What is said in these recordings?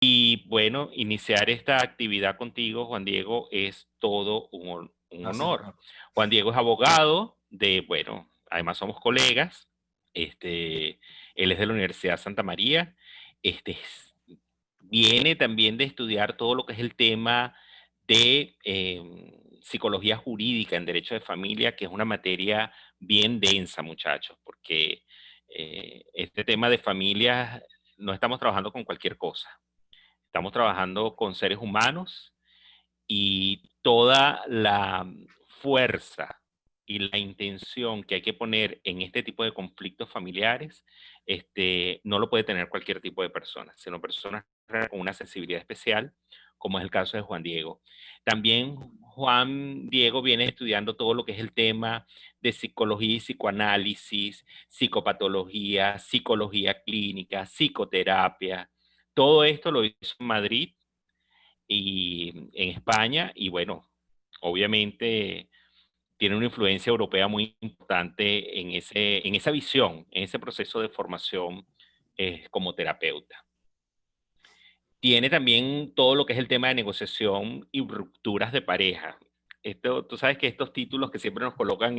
Y bueno, iniciar esta actividad contigo, Juan Diego, es todo un Gracias, honor. Ricardo. Juan Diego es abogado bueno, además somos colegas. Él es de la Universidad Santa María. Este, es- Viene también de estudiar todo lo que es el tema de psicología jurídica en derecho de familia, que es una materia bien densa, muchachos, porque este tema de familias no estamos trabajando con cualquier cosa. Estamos trabajando con seres humanos y toda la fuerza y la intención que hay que poner en este tipo de conflictos familiares, no lo puede tener cualquier tipo de persona, sino personas con una sensibilidad especial, como es el caso de Juan Diego. También Juan Diego viene estudiando todo lo que es el tema de psicología y psicoanálisis, psicopatología, psicología clínica, psicoterapia. Todo esto lo hizo en Madrid y en España, y bueno, obviamente tiene una influencia europea muy importante en esa visión, en ese proceso de formación como terapeuta. Tiene también todo lo que es el tema de negociación y rupturas de pareja. Tú sabes que estos títulos que siempre nos colocan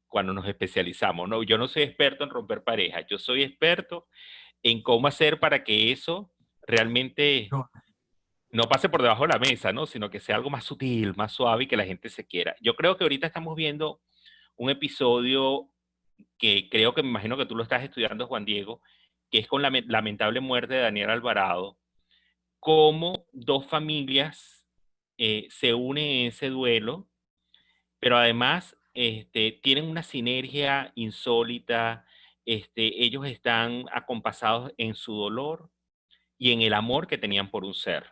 cuando nos especializamos, ¿no? Yo no soy experto en romper parejas, yo soy experto en cómo hacer para que eso realmente Yo, no pase por debajo de la mesa, ¿no? Sino que sea algo más sutil, más suave y que la gente se quiera. Yo creo que ahorita estamos viendo un episodio que creo que me imagino que tú lo estás estudiando, Juan Diego, que es con la lamentable muerte de Daniel Alvarado, cómo dos familias se unen en ese duelo, pero además tienen una sinergia insólita, ellos están acompasados en su dolor y en el amor que tenían por un ser.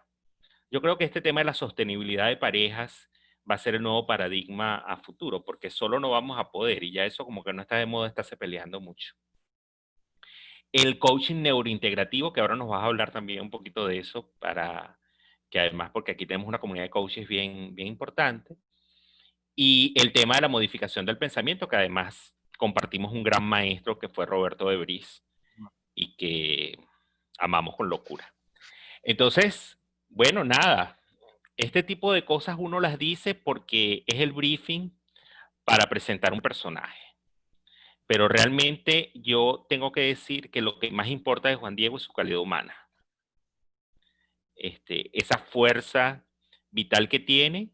Yo creo que este tema de la sostenibilidad de parejas va a ser el nuevo paradigma a futuro, porque solo no vamos a poder, y ya eso como que no está de moda, estarse peleando mucho. El coaching neurointegrativo, que ahora nos vas a hablar también un poquito de eso, para que además, porque aquí tenemos una comunidad de coaches bien, bien importante, y el tema de la modificación del pensamiento, que además compartimos un gran maestro que fue Roberto de Vries y que amamos con locura. Entonces, bueno, nada, este tipo de cosas uno las dice porque es el briefing para presentar un personaje. Pero realmente yo tengo que decir que lo que más importa de Juan Diego es su calidad humana. Esa fuerza vital que tiene,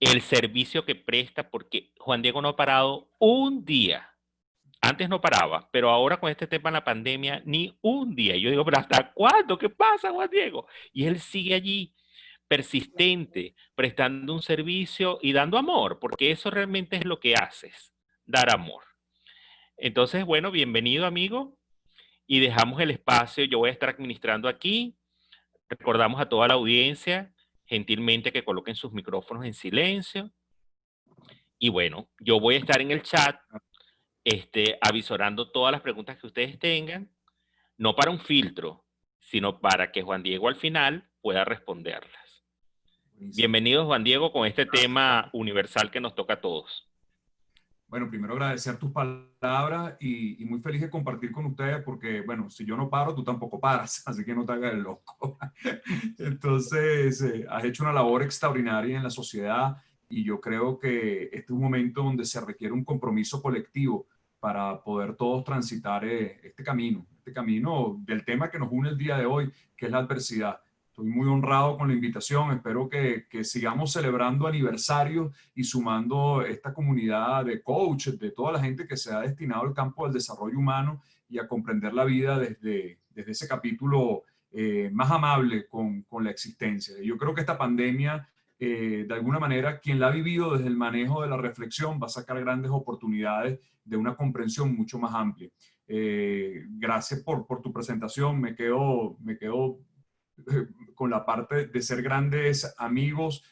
el servicio que presta, porque Juan Diego no ha parado un día. Antes no paraba, pero ahora con este tema de la pandemia, ni un día. Yo digo, pero ¿hasta cuándo? ¿Qué pasa, Juan Diego? Y él sigue allí, persistente, prestando un servicio y dando amor, porque eso realmente es lo que haces, dar amor. Entonces, bueno, bienvenido amigo y dejamos el espacio, yo voy a estar administrando aquí, recordamos a toda la audiencia gentilmente que coloquen sus micrófonos en silencio y bueno, yo voy a estar en el chat avisorando todas las preguntas que ustedes tengan, no para un filtro, sino para que Juan Diego al final pueda responderlas. buenísimo. Bienvenidos, Juan Diego, con este Gracias, tema Ricardo. universal que nos toca a todos. Bueno, primero agradecer tus palabras y muy feliz de compartir con ustedes porque, bueno, si yo no paro, tú tampoco paras, así que no te hagas el loco. Entonces, has hecho una labor extraordinaria en la sociedad y yo creo que este es un momento donde se requiere un compromiso colectivo para poder todos transitar este camino del tema que nos une el día de hoy, que es la adversidad. Estoy muy honrado con la invitación, espero que sigamos celebrando aniversarios y sumando esta comunidad de coaches, de toda la gente que se ha destinado al campo del desarrollo humano y a comprender la vida desde ese capítulo más amable con la existencia. Yo creo que esta pandemia, de alguna manera, quien la ha vivido desde el manejo de la reflexión va a sacar grandes oportunidades de una comprensión mucho más amplia. Gracias por tu presentación, me quedo con la parte de ser grandes amigos.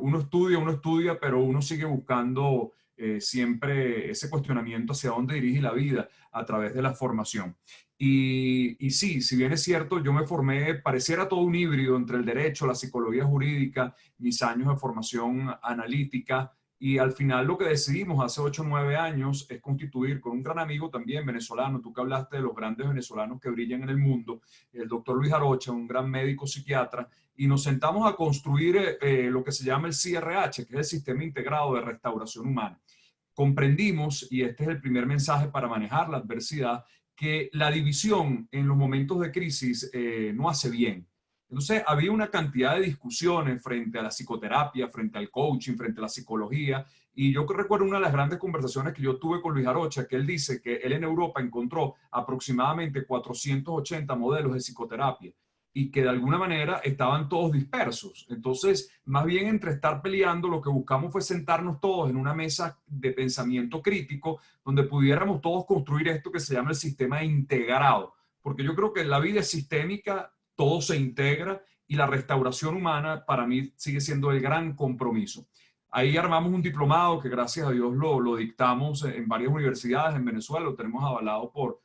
Uno estudia, pero uno sigue buscando siempre ese cuestionamiento hacia dónde dirige la vida a través de la formación. Y sí, si bien es cierto, yo me formé, pareciera todo un híbrido entre el derecho, la psicología jurídica, mis años de formación analítica, Y al final lo que decidimos hace 8 o 9 años es constituir con un gran amigo también venezolano, tú que hablaste de los grandes venezolanos que brillan en el mundo, el doctor Luis Arocha, un gran médico psiquiatra, y nos sentamos a construir lo que se llama el CRH, que es el Sistema Integrado de Restauración Humana. Comprendimos, y este es el primer mensaje para manejar la adversidad, que la división en los momentos de crisis no hace bien. Entonces, había una cantidad de discusiones frente a la psicoterapia, frente al coaching, frente a la psicología. Y yo recuerdo una de las grandes conversaciones que yo tuve con Luis Arocha, que él dice que él en Europa encontró aproximadamente 480 modelos de psicoterapia y que de alguna manera estaban todos dispersos. Entonces, más bien entre estar peleando, lo que buscamos fue sentarnos todos en una mesa de pensamiento crítico donde pudiéramos todos construir esto que se llama el sistema integrado. Porque yo creo que la vida es sistémica, todo se integra y la restauración humana para mí sigue siendo el gran compromiso. Ahí armamos un diplomado que gracias a Dios lo dictamos en varias universidades en Venezuela, lo tenemos avalado por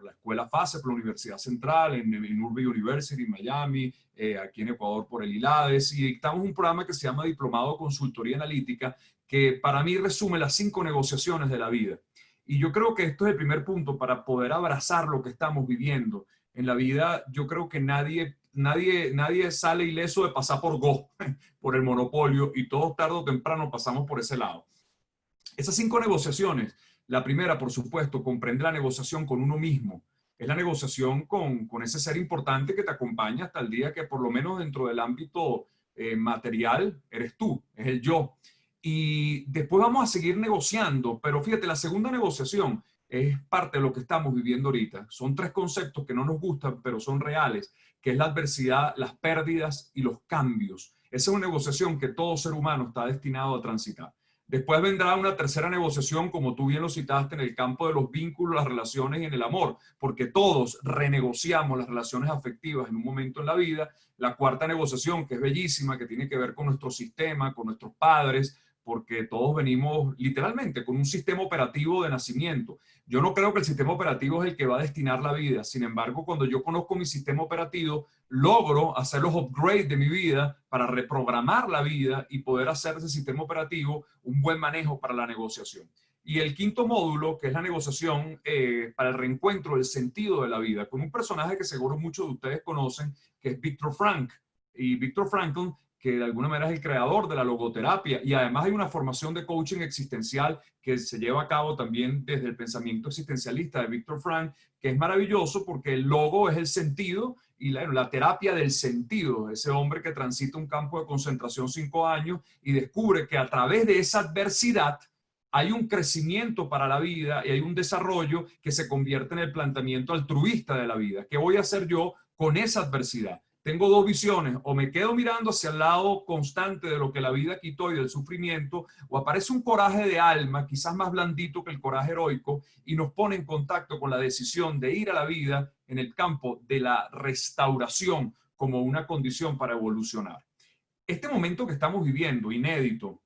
la Escuela FASE, por la Universidad Central, en Urbe University, en Miami, aquí en Ecuador por el ILADES, y dictamos un programa que se llama Diplomado de Consultoría Analítica, que para mí resume las 5 negociaciones de la vida. Y yo creo que esto es el primer punto para poder abrazar lo que estamos viviendo. En la vida yo creo que nadie sale ileso de pasar por Go, por el monopolio, y todos tarde o temprano pasamos por ese lado. Esas 5 negociaciones, la primera, por supuesto, comprende la negociación con uno mismo. Es la negociación con ese ser importante que te acompaña hasta el día que, por lo menos dentro del ámbito material, eres tú, es el yo. Y después vamos a seguir negociando, pero fíjate, la segunda negociación es parte de lo que estamos viviendo ahorita. Son 3 conceptos que no nos gustan, pero son reales, que es la adversidad, las pérdidas y los cambios. Esa es una negociación que todo ser humano está destinado a transitar. Después vendrá una tercera negociación, como tú bien lo citaste, en el campo de los vínculos, las relaciones y en el amor, porque todos renegociamos las relaciones afectivas en un momento en la vida. La cuarta negociación, que es bellísima, que tiene que ver con nuestro sistema, con nuestros padres, porque todos venimos literalmente con un sistema operativo de nacimiento. Yo no creo que el sistema operativo es el que va a destinar la vida. Sin embargo, cuando yo conozco mi sistema operativo, logro hacer los upgrades de mi vida para reprogramar la vida y poder hacer de ese sistema operativo un buen manejo para la negociación. Y el quinto módulo, que es la negociación para el reencuentro del sentido de la vida, con un personaje que seguro muchos de ustedes conocen, que es Viktor Frankl. Y Viktor Frankl, que de alguna manera es el creador de la logoterapia, y además hay una formación de coaching existencial que se lleva a cabo también desde el pensamiento existencialista de Viktor Frankl, que es maravilloso porque el logo es el sentido y la terapia del sentido, ese hombre que transita un campo de concentración 5 años y descubre que a través de esa adversidad hay un crecimiento para la vida y hay un desarrollo que se convierte en el planteamiento altruista de la vida. ¿Qué voy a hacer yo con esa adversidad? Tengo 2 visiones, o me quedo mirando hacia el lado constante de lo que la vida quitó y del sufrimiento, o aparece un coraje de alma, quizás más blandito que el coraje heroico, y nos pone en contacto con la decisión de ir a la vida en el campo de la restauración como una condición para evolucionar. Este momento que estamos viviendo, inédito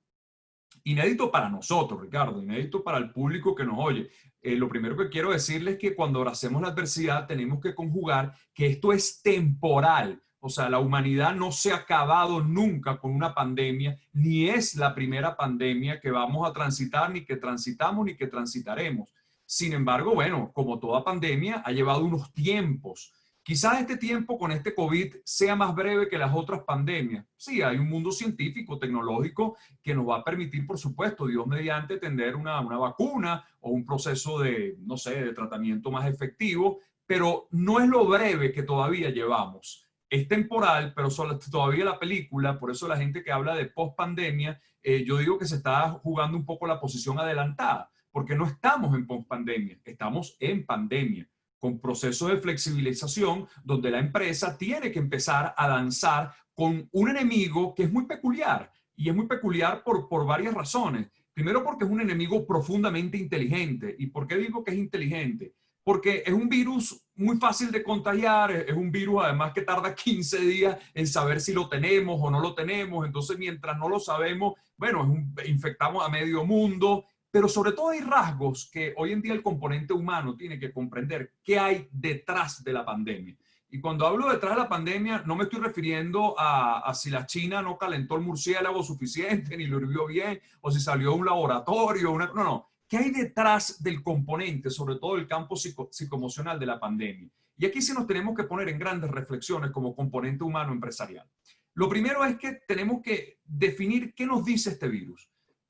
para nosotros, Ricardo, inédito para el público que nos oye. Lo primero que quiero decirles es que cuando abracemos la adversidad tenemos que conjugar que esto es temporal. O sea, la humanidad no se ha acabado nunca con una pandemia, ni es la primera pandemia que vamos a transitar, ni que transitamos, ni que transitaremos. Sin embargo, bueno, como toda pandemia, ha llevado unos tiempos. Quizás este tiempo con este COVID sea más breve que las otras pandemias. Sí, hay un mundo científico, tecnológico, que nos va a permitir, por supuesto, Dios mediante, tener una vacuna o un proceso de, no sé, de tratamiento más efectivo, pero no es lo breve que todavía llevamos. Es temporal, pero todavía la película, por eso la gente que habla de post-pandemia, yo digo que se está jugando un poco la posición adelantada, porque no estamos en post-pandemia, estamos en pandemia, con procesos de flexibilización donde la empresa tiene que empezar a danzar con un enemigo que es muy peculiar, y es muy peculiar por varias razones. Primero porque es un enemigo profundamente inteligente. ¿Y por qué digo que es inteligente? Porque es un virus muy fácil de contagiar, es un virus además que tarda 15 días en saber si lo tenemos o no lo tenemos, entonces mientras no lo sabemos, bueno, infectamos a medio mundo, pero sobre todo hay rasgos que hoy en día el componente humano tiene que comprender qué hay detrás de la pandemia. Y cuando hablo detrás de la pandemia, no me estoy refiriendo a si la China no calentó el murciélago suficiente, ni lo hirvió bien, o si salió de un laboratorio. No, no. ¿Qué hay detrás del componente, sobre todo el campo psicoemocional de la pandemia? Y aquí sí nos tenemos que poner en grandes reflexiones como componente humano empresarial. Lo primero es que tenemos que definir qué nos dice este virus.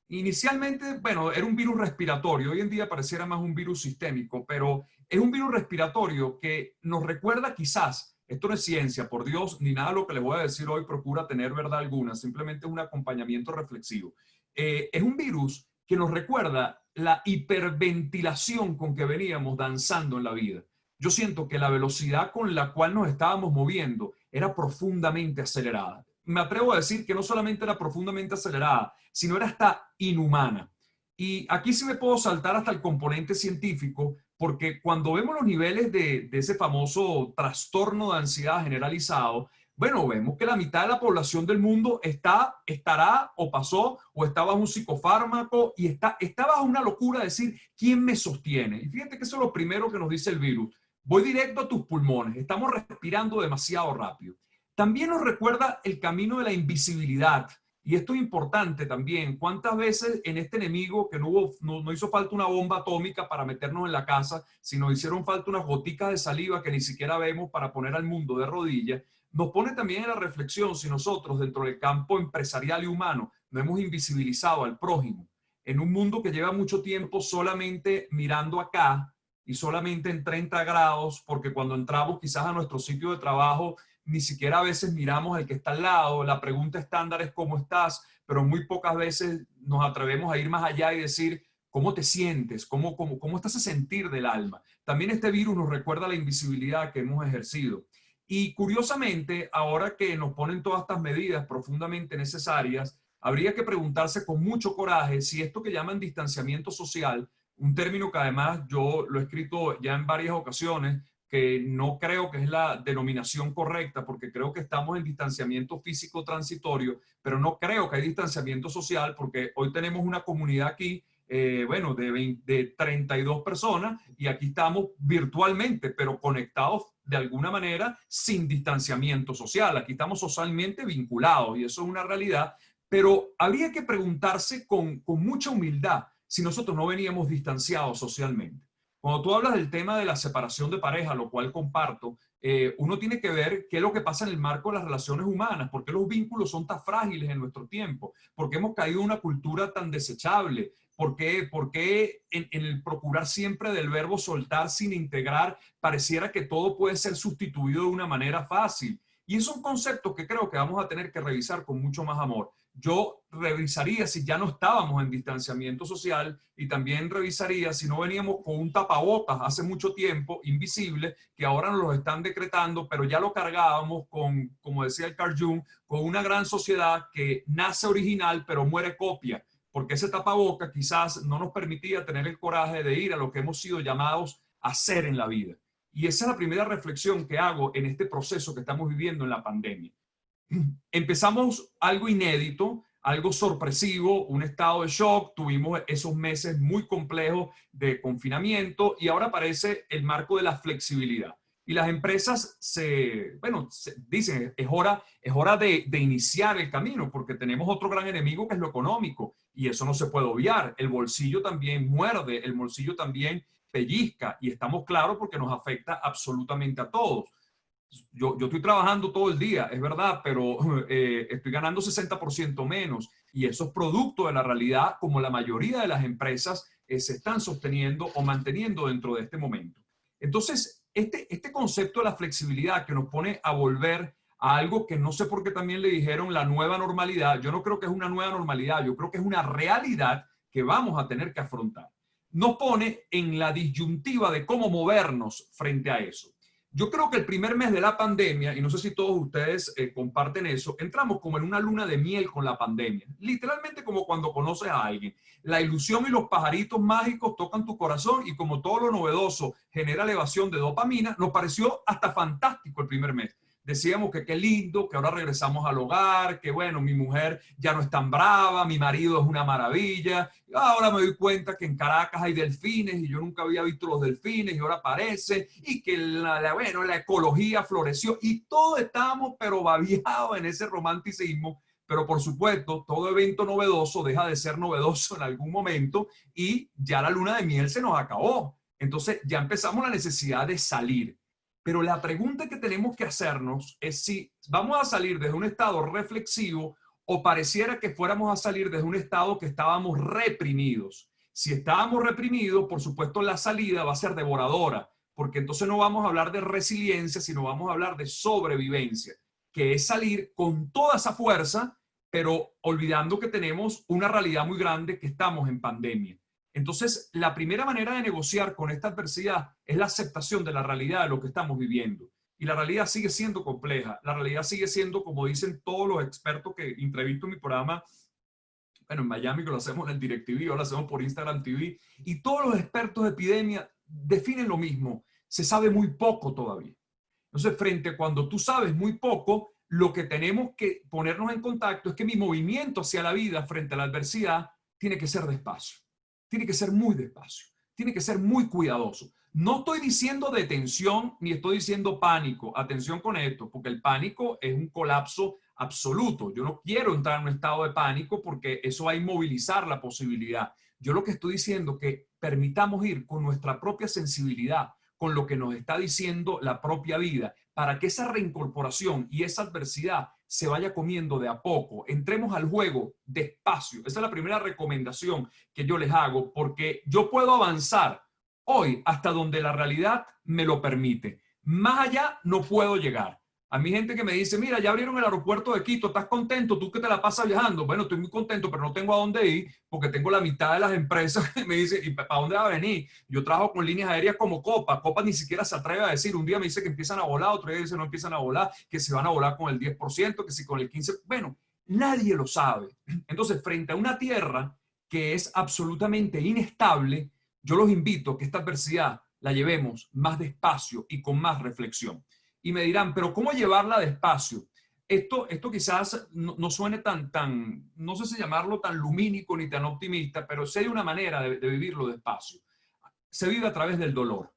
Inicialmente, bueno, era un virus respiratorio. Hoy en día pareciera más un virus sistémico, pero es un virus respiratorio que nos recuerda quizás, esto no es ciencia, por Dios, ni nada de lo que les voy a decir hoy procura tener verdad alguna, simplemente es un acompañamiento reflexivo. Es un virus que nos recuerda la hiperventilación con que veníamos danzando en la vida. Yo siento que la velocidad con la cual nos estábamos moviendo era profundamente acelerada. Me atrevo a decir que no solamente era profundamente acelerada, sino era hasta inhumana. Y aquí sí me puedo saltar hasta el componente científico, porque cuando vemos los niveles de ese famoso trastorno de ansiedad generalizado, bueno, vemos que la mitad de la población del mundo estará o pasó o está bajo un psicofármaco y está bajo una locura de decir, ¿quién me sostiene? Y fíjate que eso es lo primero que nos dice el virus. Voy directo a tus pulmones, estamos respirando demasiado rápido. También nos recuerda el camino de la invisibilidad. Y esto es importante también. ¿Cuántas veces en este enemigo que no hizo falta una bomba atómica para meternos en la casa, sino hicieron falta unas goticas de saliva que ni siquiera vemos para poner al mundo de rodillas? Nos pone también en la reflexión si nosotros dentro del campo empresarial y humano no hemos invisibilizado al prójimo. En un mundo que lleva mucho tiempo solamente mirando acá y solamente en 30 grados, porque cuando entramos quizás a nuestro sitio de trabajo ni siquiera a veces miramos al que está al lado, la pregunta estándar es ¿cómo estás? Pero muy pocas veces nos atrevemos a ir más allá y decir ¿cómo te sientes? ¿Cómo estás a sentir del alma? También este virus nos recuerda la invisibilidad que hemos ejercido. Y curiosamente, ahora que nos ponen todas estas medidas profundamente necesarias, habría que preguntarse con mucho coraje si esto que llaman distanciamiento social, un término que además yo lo he escrito ya en varias ocasiones, que no creo que es la denominación correcta, porque creo que estamos en distanciamiento físico transitorio, pero no creo que hay distanciamiento social, porque hoy tenemos una comunidad aquí, bueno, de 32 personas, y aquí estamos virtualmente, pero conectados de alguna manera sin distanciamiento social. Aquí estamos socialmente vinculados, y eso es una realidad, pero habría que preguntarse con mucha humildad si nosotros no veníamos distanciados socialmente. Cuando tú hablas del tema de la separación de pareja, lo cual comparto, uno tiene que ver qué es lo que pasa en el marco de las relaciones humanas, por qué los vínculos son tan frágiles en nuestro tiempo, por qué hemos caído en una cultura tan desechable, por qué en el procurar siempre del verbo soltar sin integrar pareciera que todo puede ser sustituido de una manera fácil. Y es un concepto que creo que vamos a tener que revisar con mucho más amor. Yo revisaría si ya no estábamos en distanciamiento social y también revisaría si no veníamos con un tapabocas hace mucho tiempo, invisible, que ahora nos lo están decretando, pero ya lo cargábamos con, como decía el Carl Jung, con una gran sociedad que nace original pero muere copia, porque ese tapabocas quizás no nos permitía tener el coraje de ir a lo que hemos sido llamados a hacer en la vida. Y esa es la primera reflexión que hago en este proceso que estamos viviendo en la pandemia. Empezamos algo inédito, algo sorpresivo, un estado de shock, tuvimos esos meses muy complejos de confinamiento y ahora aparece el marco de la flexibilidad. Y las empresas dicen, es hora de iniciar el camino porque tenemos otro gran enemigo que es lo económico y eso no se puede obviar. El bolsillo también muerde, el bolsillo también pellizca y estamos claros porque nos afecta absolutamente a todos. Yo estoy trabajando todo el día, es verdad, pero estoy ganando 60% menos y eso es producto de la realidad como la mayoría de las empresas se están sosteniendo o manteniendo dentro de este momento. Entonces, este concepto de la flexibilidad que nos pone a volver a algo que no sé por qué también le dijeron la nueva normalidad, yo no creo que es una nueva normalidad, yo creo que es una realidad que vamos a tener que afrontar. Nos pone en la disyuntiva de cómo movernos frente a eso. Yo creo que el primer mes de la pandemia, y no sé si todos ustedes comparten eso, entramos como en una luna de miel con la pandemia. Literalmente como cuando conoces a alguien. La ilusión y los pajaritos mágicos tocan tu corazón y como todo lo novedoso genera elevación de dopamina, nos pareció hasta fantástico el primer mes. decíamos que qué lindo, que ahora regresamos al hogar, que bueno, mi mujer ya no es tan brava, mi marido es una maravilla. Ahora me doy cuenta que en Caracas hay delfines y yo nunca había visto los delfines y ahora aparece, y que bueno, la ecología floreció y todos estábamos pero babiados en ese romanticismo. Pero por supuesto, todo evento novedoso deja de ser novedoso en algún momento y ya la luna de miel se nos acabó. Entonces ya empezamos la necesidad de salir. Pero la pregunta que tenemos que hacernos es si vamos a salir desde un estado reflexivo o pareciera que fuéramos a salir desde un estado que estábamos reprimidos. Si estábamos reprimidos, por supuesto la salida va a ser devoradora, porque entonces no vamos a hablar de resiliencia, sino vamos a hablar de sobrevivencia, que es salir con toda esa fuerza, pero olvidando que tenemos una realidad muy grande, que estamos en pandemia. Entonces, la primera manera de negociar con esta adversidad es la aceptación de la realidad de lo que estamos viviendo. Y la realidad sigue siendo compleja. La realidad sigue siendo, como dicen todos los expertos que entrevisto en mi programa, bueno, en Miami, que lo hacemos en el DirecTV, o lo hacemos por Instagram TV, y todos los expertos de epidemia definen lo mismo. Se sabe muy poco todavía. Entonces, frente a cuando tú sabes muy poco, lo que tenemos que ponernos en contacto es que mi movimiento hacia la vida frente a la adversidad tiene que ser despacio. Tiene que ser muy despacio. Tiene que ser muy cuidadoso. No estoy diciendo detención ni estoy diciendo pánico. Atención con esto, porque el pánico es un colapso absoluto. Yo no quiero entrar en un estado de pánico porque eso va a inmovilizar la posibilidad. Yo lo que estoy diciendo es que permitamos ir con nuestra propia sensibilidad, con lo que nos está diciendo la propia vida, para que esa reincorporación y esa adversidad se vaya comiendo de a poco. Entremos al juego despacio. Esa es la primera recomendación que yo les hago, porque yo puedo avanzar hoy hasta donde la realidad me lo permite. Más allá no puedo llegar. A mi gente que me dice, mira, ya abrieron el aeropuerto de Quito, ¿estás contento? ¿Tú que te la pasas viajando? Bueno, estoy muy contento, pero no tengo a dónde ir porque tengo la mitad de las empresas que me dicen, ¿y para dónde va a venir? Yo trabajo con líneas aéreas como Copa. Copa ni siquiera se atreve a decir. Un día me dice que empiezan a volar, otro día dice no empiezan a volar, que se van a volar con el 10%, que si con el 15%. Bueno, nadie lo sabe. Entonces, frente a una tierra que es absolutamente inestable, yo los invito a que esta adversidad la llevemos más despacio y con más reflexión. Y me dirán, pero ¿cómo llevarla despacio? Esto quizás no suene no sé si llamarlo tan lumínico ni tan optimista, pero sí hay una manera de vivirlo despacio. Se vive a través del dolor.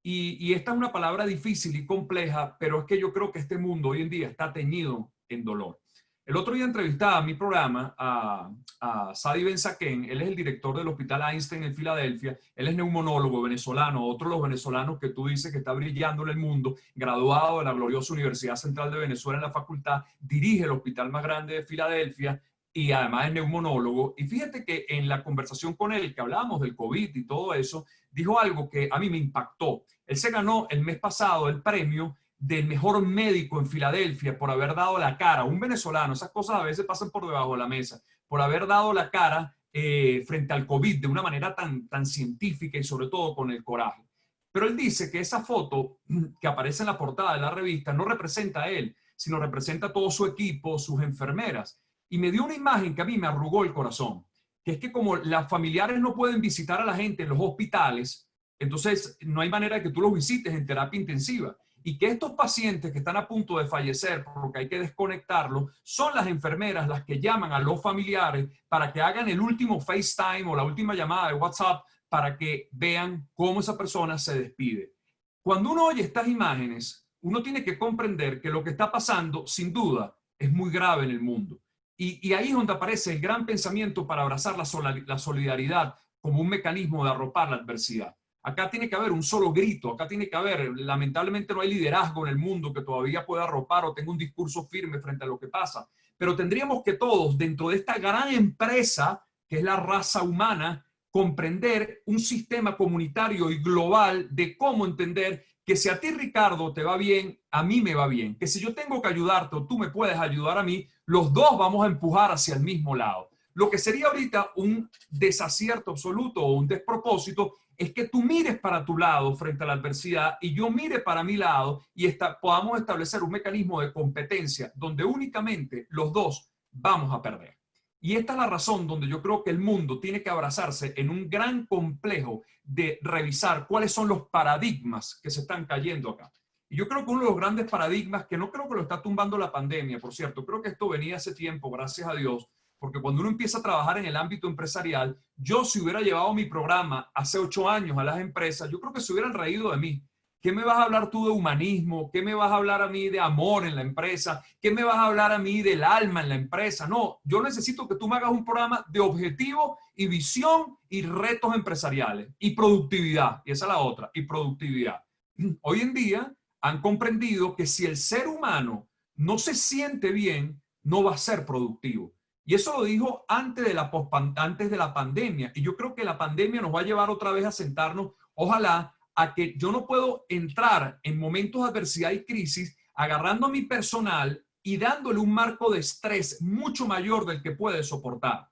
Y esta es una palabra difícil y compleja, pero es que yo creo que este mundo hoy en día está teñido en dolor. El otro día entrevistaba a mi programa a Sadi Ben-Saken. Él es el director del Hospital Einstein en Filadelfia. Él es neumonólogo venezolano, otro de los venezolanos que tú dices que está brillando en el mundo, graduado de la gloriosa Universidad Central de Venezuela en la facultad, dirige el hospital más grande de Filadelfia y además es neumonólogo. Y fíjate que en la conversación con él, que hablábamos del COVID y todo eso, dijo algo que a mí me impactó. Él se ganó el mes pasado el premio del mejor médico en Filadelfia por haber dado la cara, un venezolano. Esas cosas a veces pasan por debajo de la mesa, por haber dado la cara frente al COVID de una manera tan científica y sobre todo con el coraje. Pero él dice que esa foto que aparece en la portada de la revista no representa a él, sino representa a todo su equipo, sus enfermeras. Y me dio una imagen que a mí me arrugó el corazón, que es que como las familiares no pueden visitar a la gente en los hospitales, entonces no hay manera de que tú los visites en terapia intensiva. Y que estos pacientes que están a punto de fallecer, porque hay que desconectarlos, son las enfermeras las que llaman a los familiares para que hagan el último FaceTime o la última llamada de WhatsApp para que vean cómo esa persona se despide. Cuando uno oye estas imágenes, uno tiene que comprender que lo que está pasando, sin duda, es muy grave en el mundo. Y ahí es donde aparece el gran pensamiento para abrazar la solidaridad como un mecanismo de arropar la adversidad. Acá tiene que haber un solo grito, acá tiene que haber, lamentablemente no hay liderazgo en el mundo que todavía pueda arropar o tenga un discurso firme frente a lo que pasa, pero tendríamos que todos, dentro de esta gran empresa que es la raza humana, comprender un sistema comunitario y global de cómo entender que si a ti, Ricardo, te va bien, a mí me va bien, que si yo tengo que ayudarte o tú me puedes ayudar a mí, los dos vamos a empujar hacia el mismo lado. Lo que sería ahorita un desacierto absoluto o un despropósito es que tú mires para tu lado frente a la adversidad y yo mire para mi lado y podamos establecer un mecanismo de competencia donde únicamente los dos vamos a perder. Y esta es la razón donde yo creo que el mundo tiene que abrazarse en un gran complejo de revisar cuáles son los paradigmas que se están cayendo acá. Y yo creo que uno de los grandes paradigmas, que no creo que lo está tumbando la pandemia, por cierto, creo que esto venía hace tiempo, gracias a Dios, porque cuando uno empieza a trabajar en el ámbito empresarial, yo si hubiera llevado mi programa hace 8 años a las empresas, yo creo que se hubieran reído de mí. ¿Qué me vas a hablar tú de humanismo? ¿Qué me vas a hablar a mí de amor en la empresa? ¿Qué me vas a hablar a mí del alma en la empresa? No, yo necesito que tú me hagas un programa de objetivo y visión y retos empresariales y productividad. Y esa es la otra, y productividad. Hoy en día han comprendido que si el ser humano no se siente bien, no va a ser productivo. Y eso lo dijo antes de la pandemia. Y yo creo que la pandemia nos va a llevar otra vez a sentarnos, ojalá, a que yo no puedo entrar en momentos de adversidad y crisis agarrando a mi personal y dándole un marco de estrés mucho mayor del que puede soportar.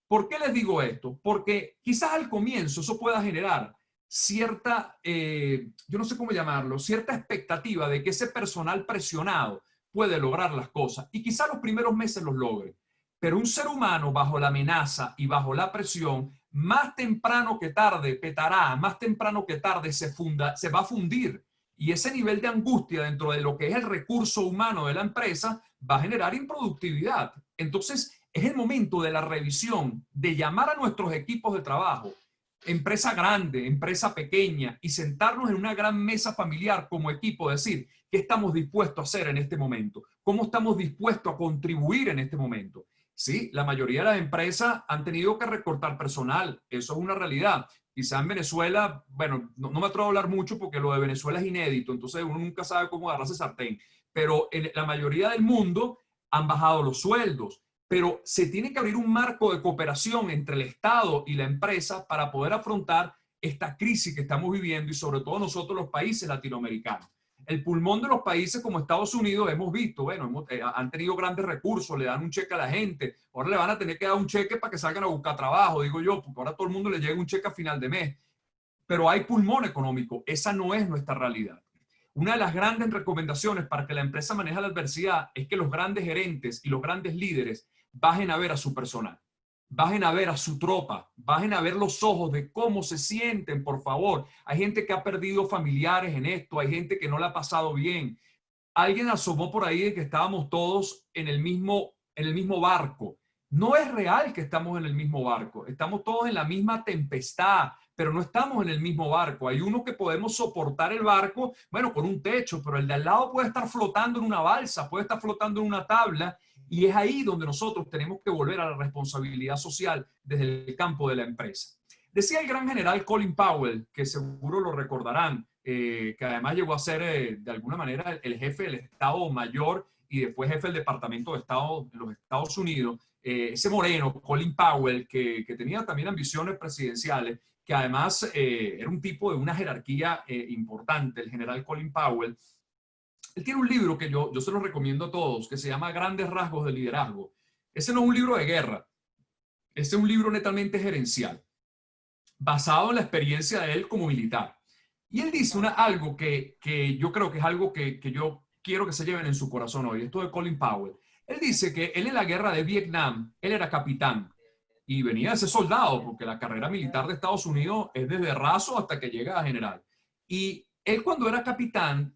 ¿Por qué les digo esto? Porque quizás al comienzo eso pueda generar cierta, yo no sé cómo llamarlo, cierta expectativa de que ese personal presionado puede lograr las cosas y quizás los primeros meses los logre. Pero un ser humano bajo la amenaza y bajo la presión, más temprano que tarde petará, más temprano que tarde se va a fundir. Y ese nivel de angustia dentro de lo que es el recurso humano de la empresa va a generar improductividad. Entonces, es el momento de la revisión, de llamar a nuestros equipos de trabajo, empresa grande, empresa pequeña, y sentarnos en una gran mesa familiar como equipo, decir, ¿qué estamos dispuestos a hacer en este momento? ¿Cómo estamos dispuestos a contribuir en este momento? Sí, la mayoría de las empresas han tenido que recortar personal, eso es una realidad. Quizá en Venezuela, bueno, no me atrevo a hablar mucho porque lo de Venezuela es inédito, entonces uno nunca sabe cómo agarrarse sartén, pero en la mayoría del mundo han bajado los sueldos, pero se tiene que abrir un marco de cooperación entre el Estado y la empresa para poder afrontar esta crisis que estamos viviendo y sobre todo nosotros los países latinoamericanos. El pulmón de los países como Estados Unidos hemos visto, bueno, han tenido grandes recursos, le dan un cheque a la gente, ahora le van a tener que dar un cheque para que salgan a buscar trabajo, digo yo, porque ahora todo el mundo le llega un cheque a final de mes, pero hay pulmón económico, esa no es nuestra realidad. Una de las grandes recomendaciones para que la empresa maneje la adversidad es que los grandes gerentes y los grandes líderes bajen a ver a su personal, bajen a ver a su tropa, bajen a ver los ojos de cómo se sienten, por favor. Hay gente que ha perdido familiares en esto, hay gente que no le ha pasado bien. Alguien asomó por ahí de que estábamos todos en el mismo barco. No es real que estamos en el mismo barco, estamos todos en la misma tempestad, pero no estamos en el mismo barco. Hay uno que podemos soportar el barco, bueno, con un techo, pero el de al lado puede estar flotando en una balsa, puede estar flotando en una tabla, y es ahí donde nosotros tenemos que volver a la responsabilidad social desde el campo de la empresa. Decía el gran general Colin Powell, que seguro lo recordarán, que además llegó a ser de alguna manera el jefe del Estado Mayor y después jefe del Departamento de Estado en los Estados Unidos, ese moreno, Colin Powell, que tenía también ambiciones presidenciales, que además era un tipo de una jerarquía importante, el general Colin Powell. Él tiene un libro que yo se lo recomiendo a todos, que se llama Grandes Rasgos de Liderazgo. Ese no es un libro de guerra, ese es un libro netamente gerencial, basado en la experiencia de él como militar. Y él dice algo que yo creo que es algo que yo quiero que se lleven en su corazón hoy, esto de Colin Powell. Él dice que él en la guerra de Vietnam, él era capitán y venía de ser soldado, porque la carrera militar de Estados Unidos es desde raso hasta que llega a general. Y él cuando era capitán,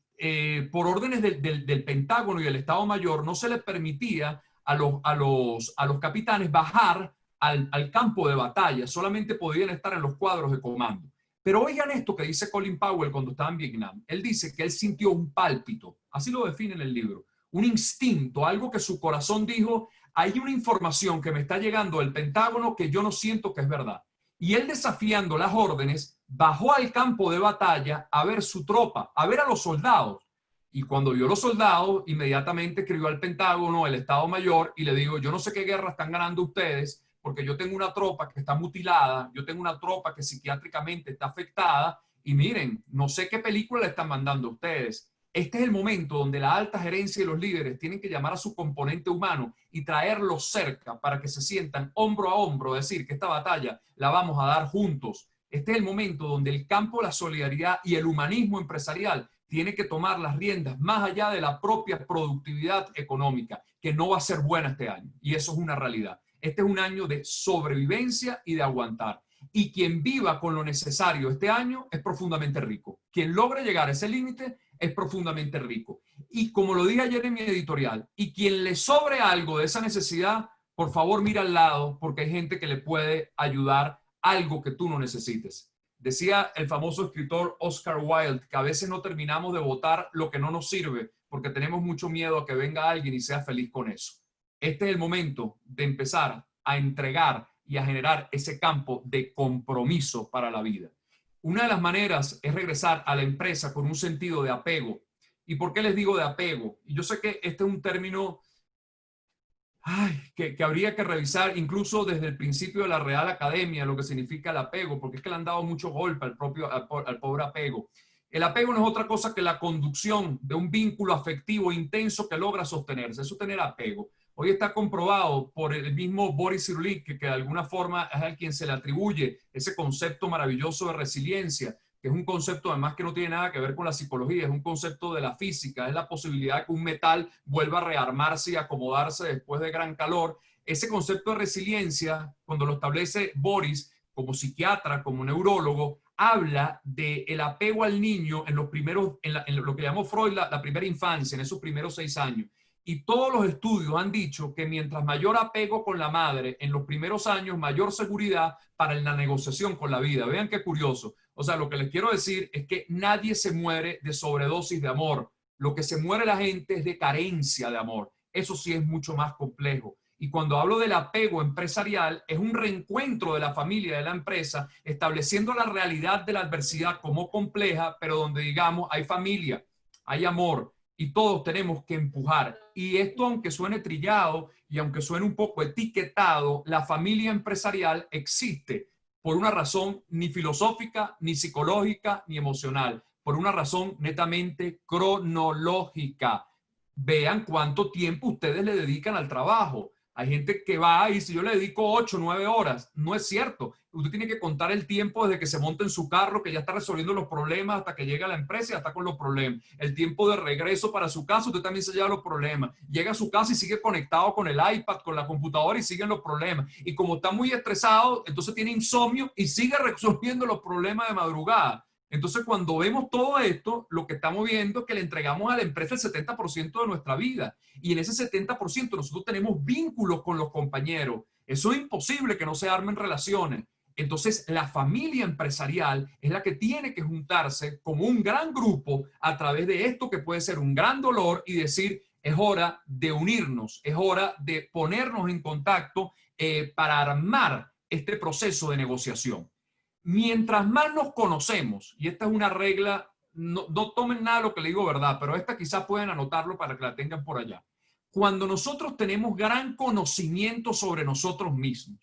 por órdenes del Pentágono y del Estado Mayor, no se le permitía a los capitanes bajar al campo de batalla, solamente podían estar en los cuadros de comando. Pero oigan esto que dice Colin Powell cuando estaba en Vietnam. Él dice que él sintió un pálpito, así lo define en el libro, un instinto, algo que su corazón dijo, hay una información que me está llegando del Pentágono que yo no siento que es verdad. Y él, desafiando las órdenes, bajó al campo de batalla a ver su tropa, a ver a los soldados. Y cuando vio a los soldados, inmediatamente escribió al Pentágono, el Estado Mayor, y le dijo, yo no sé qué guerra están ganando ustedes, porque yo tengo una tropa que está mutilada, yo tengo una tropa que psiquiátricamente está afectada, y miren, no sé qué película le están mandando a ustedes. Este es el momento donde la alta gerencia y los líderes tienen que llamar a su componente humano y traerlos cerca para que se sientan hombro a hombro, decir que esta batalla la vamos a dar juntos. Este es el momento donde el campo, la solidaridad y el humanismo empresarial tiene que tomar las riendas más allá de la propia productividad económica, que no va a ser buena este año. Y eso es una realidad. Este es un año de sobrevivencia y de aguantar. Y quien viva con lo necesario este año es profundamente rico. Quien logre llegar a ese límite es profundamente rico. Y como lo dije ayer en mi editorial, y quien le sobre algo de esa necesidad, por favor mira al lado, porque hay gente que le puede ayudar algo que tú no necesites. Decía el famoso escritor Oscar Wilde que a veces no terminamos de votar lo que no nos sirve porque tenemos mucho miedo a que venga alguien y sea feliz con eso. Este es el momento de empezar a entregar y a generar ese campo de compromiso para la vida. Una de las maneras es regresar a la empresa con un sentido de apego. ¿Y por qué les digo de apego? Y yo sé que este es un término que habría que revisar incluso desde el principio de la Real Academia, lo que significa el apego, porque es que le han dado mucho golpe al pobre apego. El apego no es otra cosa que la conducción de un vínculo afectivo intenso que logra sostenerse. Eso es tener apego. Hoy está comprobado por el mismo Boris Cyrulnik que de alguna forma es a quien se le atribuye ese concepto maravilloso de resiliencia, que es un concepto además que no tiene nada que ver con la psicología, es un concepto de la física, es la posibilidad de que un metal vuelva a rearmarse y acomodarse después de gran calor. Ese concepto de resiliencia, cuando lo establece Boris como psiquiatra, como neurólogo, habla del apego al niño en los primeros, en lo que llamó Freud la primera infancia, en esos primeros 6 años. Y todos los estudios han dicho que mientras mayor apego con la madre en los primeros años, mayor seguridad para la negociación con la vida. Vean qué curioso. O sea, lo que les quiero decir es que nadie se muere de sobredosis de amor. Lo que se muere la gente es de carencia de amor. Eso sí es mucho más complejo. Y cuando hablo del apego empresarial, es un reencuentro de la familia, de la empresa, estableciendo la realidad de la adversidad como compleja, pero donde digamos hay familia, hay amor, y todos tenemos que empujar. Y esto, aunque suene trillado y aunque suene un poco etiquetado, la familia empresarial existe por una razón ni filosófica, ni psicológica, ni emocional, por una razón netamente cronológica. Vean cuánto tiempo ustedes le dedican al trabajo. Hay gente que va y si yo le dedico 8 o 9 horas, no es cierto. Usted tiene que contar el tiempo desde que se monta en su carro, que ya está resolviendo los problemas, hasta que llega a la empresa y ya está con los problemas. El tiempo de regreso para su casa, usted también se lleva los problemas. Llega a su casa y sigue conectado con el iPad, con la computadora y siguen los problemas. Y como está muy estresado, entonces tiene insomnio y sigue resolviendo los problemas de madrugada. Entonces, cuando vemos todo esto, lo que estamos viendo es que le entregamos a la empresa el 70% de nuestra vida. Y en ese 70% nosotros tenemos vínculos con los compañeros. Eso es imposible que no se armen relaciones. Entonces, la familia empresarial es la que tiene que juntarse como un gran grupo a través de esto que puede ser un gran dolor y decir, es hora de unirnos, es hora de ponernos en contacto para armar este proceso de negociación. Mientras más nos conocemos, y esta es una regla, no tomen nada de lo que le digo verdad, pero esta quizás pueden anotarlo para que la tengan por allá. Cuando nosotros tenemos gran conocimiento sobre nosotros mismos,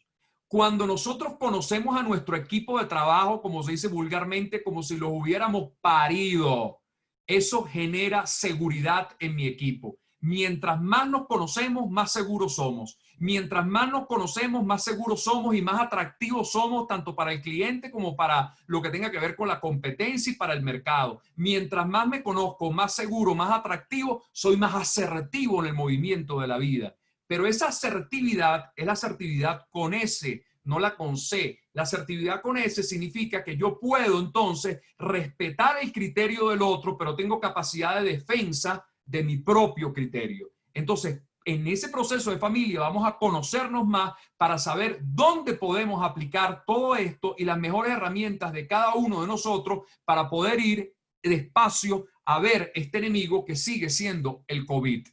cuando nosotros conocemos a nuestro equipo de trabajo, como se dice vulgarmente, como si los hubiéramos parido, eso genera seguridad en mi equipo. Mientras más nos conocemos, más seguros somos. Mientras más nos conocemos, más seguros somos y más atractivos somos tanto para el cliente como para lo que tenga que ver con la competencia y para el mercado. Mientras más me conozco, más seguro, más atractivo, soy más asertivo en el movimiento de la vida. Pero esa asertividad es la asertividad con S, no la con C. La asertividad con S significa que yo puedo entonces respetar el criterio del otro, pero tengo capacidad de defensa de mi propio criterio. Entonces, en ese proceso de familia vamos a conocernos más para saber dónde podemos aplicar todo esto y las mejores herramientas de cada uno de nosotros para poder ir despacio a ver este enemigo que sigue siendo el COVID.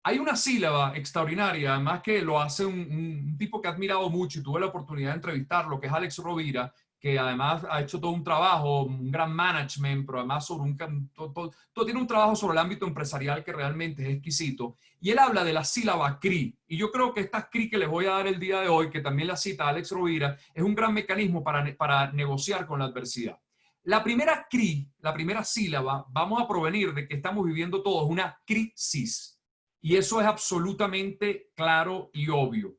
Hay una sílaba extraordinaria, además que lo hace un tipo que he admirado mucho y tuve la oportunidad de entrevistarlo, que es Alex Rovira, que además ha hecho todo un trabajo, un gran management, pero además sobre todo tiene un trabajo sobre el ámbito empresarial que realmente es exquisito. Y él habla de la sílaba CRI. Y yo creo que esta CRI que les voy a dar el día de hoy, que también la cita Alex Rovira, es un gran mecanismo para negociar con la adversidad. La primera CRI, la primera sílaba, vamos a provenir de que estamos viviendo todos una crisis. Y eso es absolutamente claro y obvio.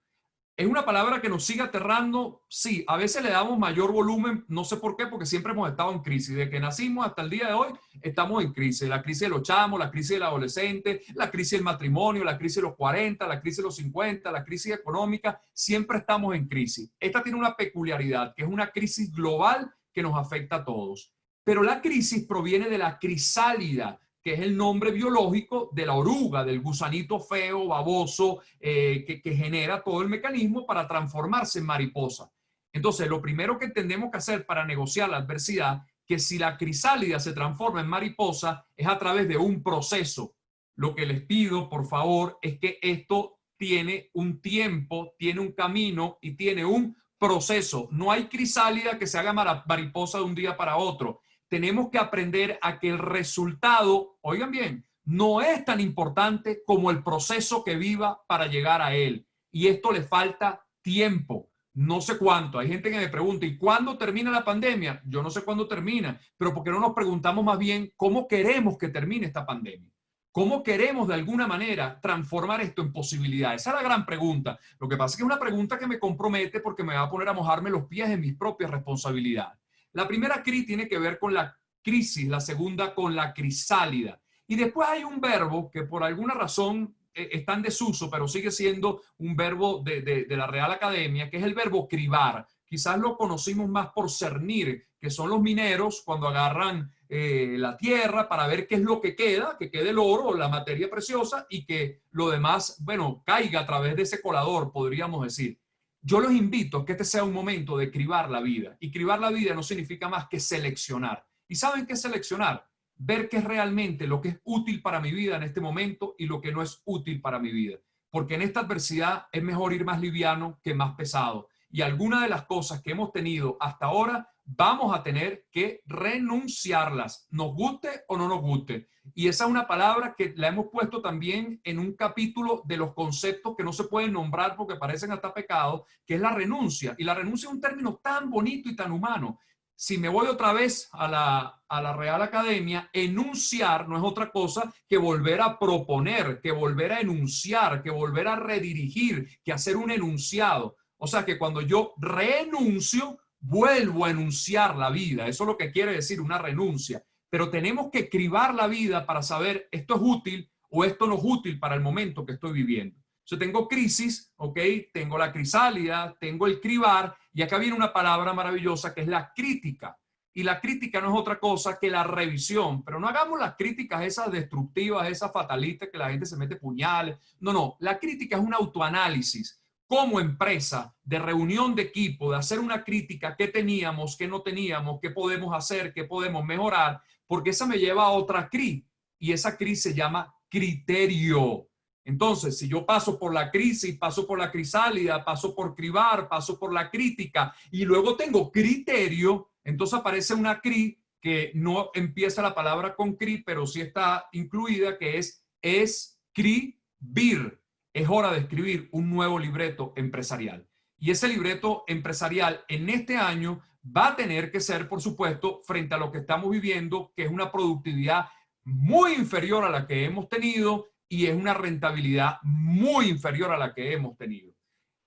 ¿Es una palabra que nos sigue aterrando? Sí, a veces le damos mayor volumen, no sé por qué, porque siempre hemos estado en crisis. Desde que nacimos hasta el día de hoy estamos en crisis. La crisis de los chamos, la crisis del adolescente, la crisis del matrimonio, la crisis de los 40, la crisis de los 50, la crisis económica, siempre estamos en crisis. Esta tiene una peculiaridad, que es una crisis global que nos afecta a todos. Pero la crisis proviene de la crisálida, que es el nombre biológico de la oruga, del gusanito feo, baboso, que genera todo el mecanismo para transformarse en mariposa. Entonces, lo primero que tenemos que hacer para negociar la adversidad, que si la crisálida se transforma en mariposa, es a través de un proceso. Lo que les pido, por favor, es que esto tiene un tiempo, tiene un camino y tiene un proceso. No hay crisálida que se haga mariposa de un día para otro. Tenemos que aprender a que el resultado, oigan bien, no es tan importante como el proceso que viva para llegar a él. Y esto le falta tiempo. No sé cuánto. Hay gente que me pregunta, ¿y cuándo termina la pandemia? Yo no sé cuándo termina, pero ¿por qué no nos preguntamos más bien cómo queremos que termine esta pandemia? ¿Cómo queremos de alguna manera transformar esto en posibilidades? Esa es la gran pregunta. Lo que pasa es que es una pregunta que me compromete porque me va a poner a mojarme los pies en mis propias responsabilidades. La primera CRI tiene que ver con la crisis, la segunda con la crisálida. Y después hay un verbo que por alguna razón está en desuso, pero sigue siendo un verbo de la Real Academia, que es el verbo cribar. Quizás lo conocimos más por cernir, que son los mineros cuando agarran la tierra para ver qué es lo que quede el oro o la materia preciosa y que lo demás, bueno, caiga a través de ese colador, podríamos decir. Yo los invito a que este sea un momento de cribar la vida. Y cribar la vida no significa más que seleccionar. ¿Y saben qué es seleccionar? Ver qué es realmente lo que es útil para mi vida en este momento y lo que no es útil para mi vida. Porque en esta adversidad es mejor ir más liviano que más pesado. Y algunas de las cosas que hemos tenido hasta ahora vamos a tener que renunciarlas, nos guste o no nos guste. Y esa es una palabra que la hemos puesto también en un capítulo de los conceptos que no se pueden nombrar porque parecen hasta pecados, que es la renuncia. Y la renuncia es un término tan bonito y tan humano. Si me voy otra vez a la Real Academia, enunciar no es otra cosa que volver a proponer, que volver a enunciar, que volver a redirigir, que hacer un enunciado. O sea que cuando yo renuncio, vuelvo a enunciar la vida. Eso es lo que quiere decir una renuncia. Pero tenemos que cribar la vida para saber esto es útil o esto no es útil para el momento que estoy viviendo. Yo tengo crisis, ¿ok? Tengo la crisálida, tengo el cribar, y acá viene una palabra maravillosa que es la crítica. Y la crítica no es otra cosa que la revisión, pero no hagamos las críticas esas destructivas, esas fatalistas que la gente se mete puñales. No, no, la crítica es un autoanálisis. Como empresa, de reunión de equipo, de hacer una crítica, qué teníamos, qué no teníamos, qué podemos hacer, qué podemos mejorar, porque esa me lleva a otra CRI, y esa CRI se llama criterio. Entonces, si yo paso por la crisis, paso por la crisálida, paso por cribar, paso por la crítica y luego tengo criterio, entonces aparece una CRI que no empieza la palabra con CRI, pero sí está incluida, que es escribir. Es hora de escribir un nuevo libreto empresarial. Y ese libreto empresarial en este año va a tener que ser, por supuesto, frente a lo que estamos viviendo, que es una productividad muy inferior a la que hemos tenido y es una rentabilidad muy inferior a la que hemos tenido.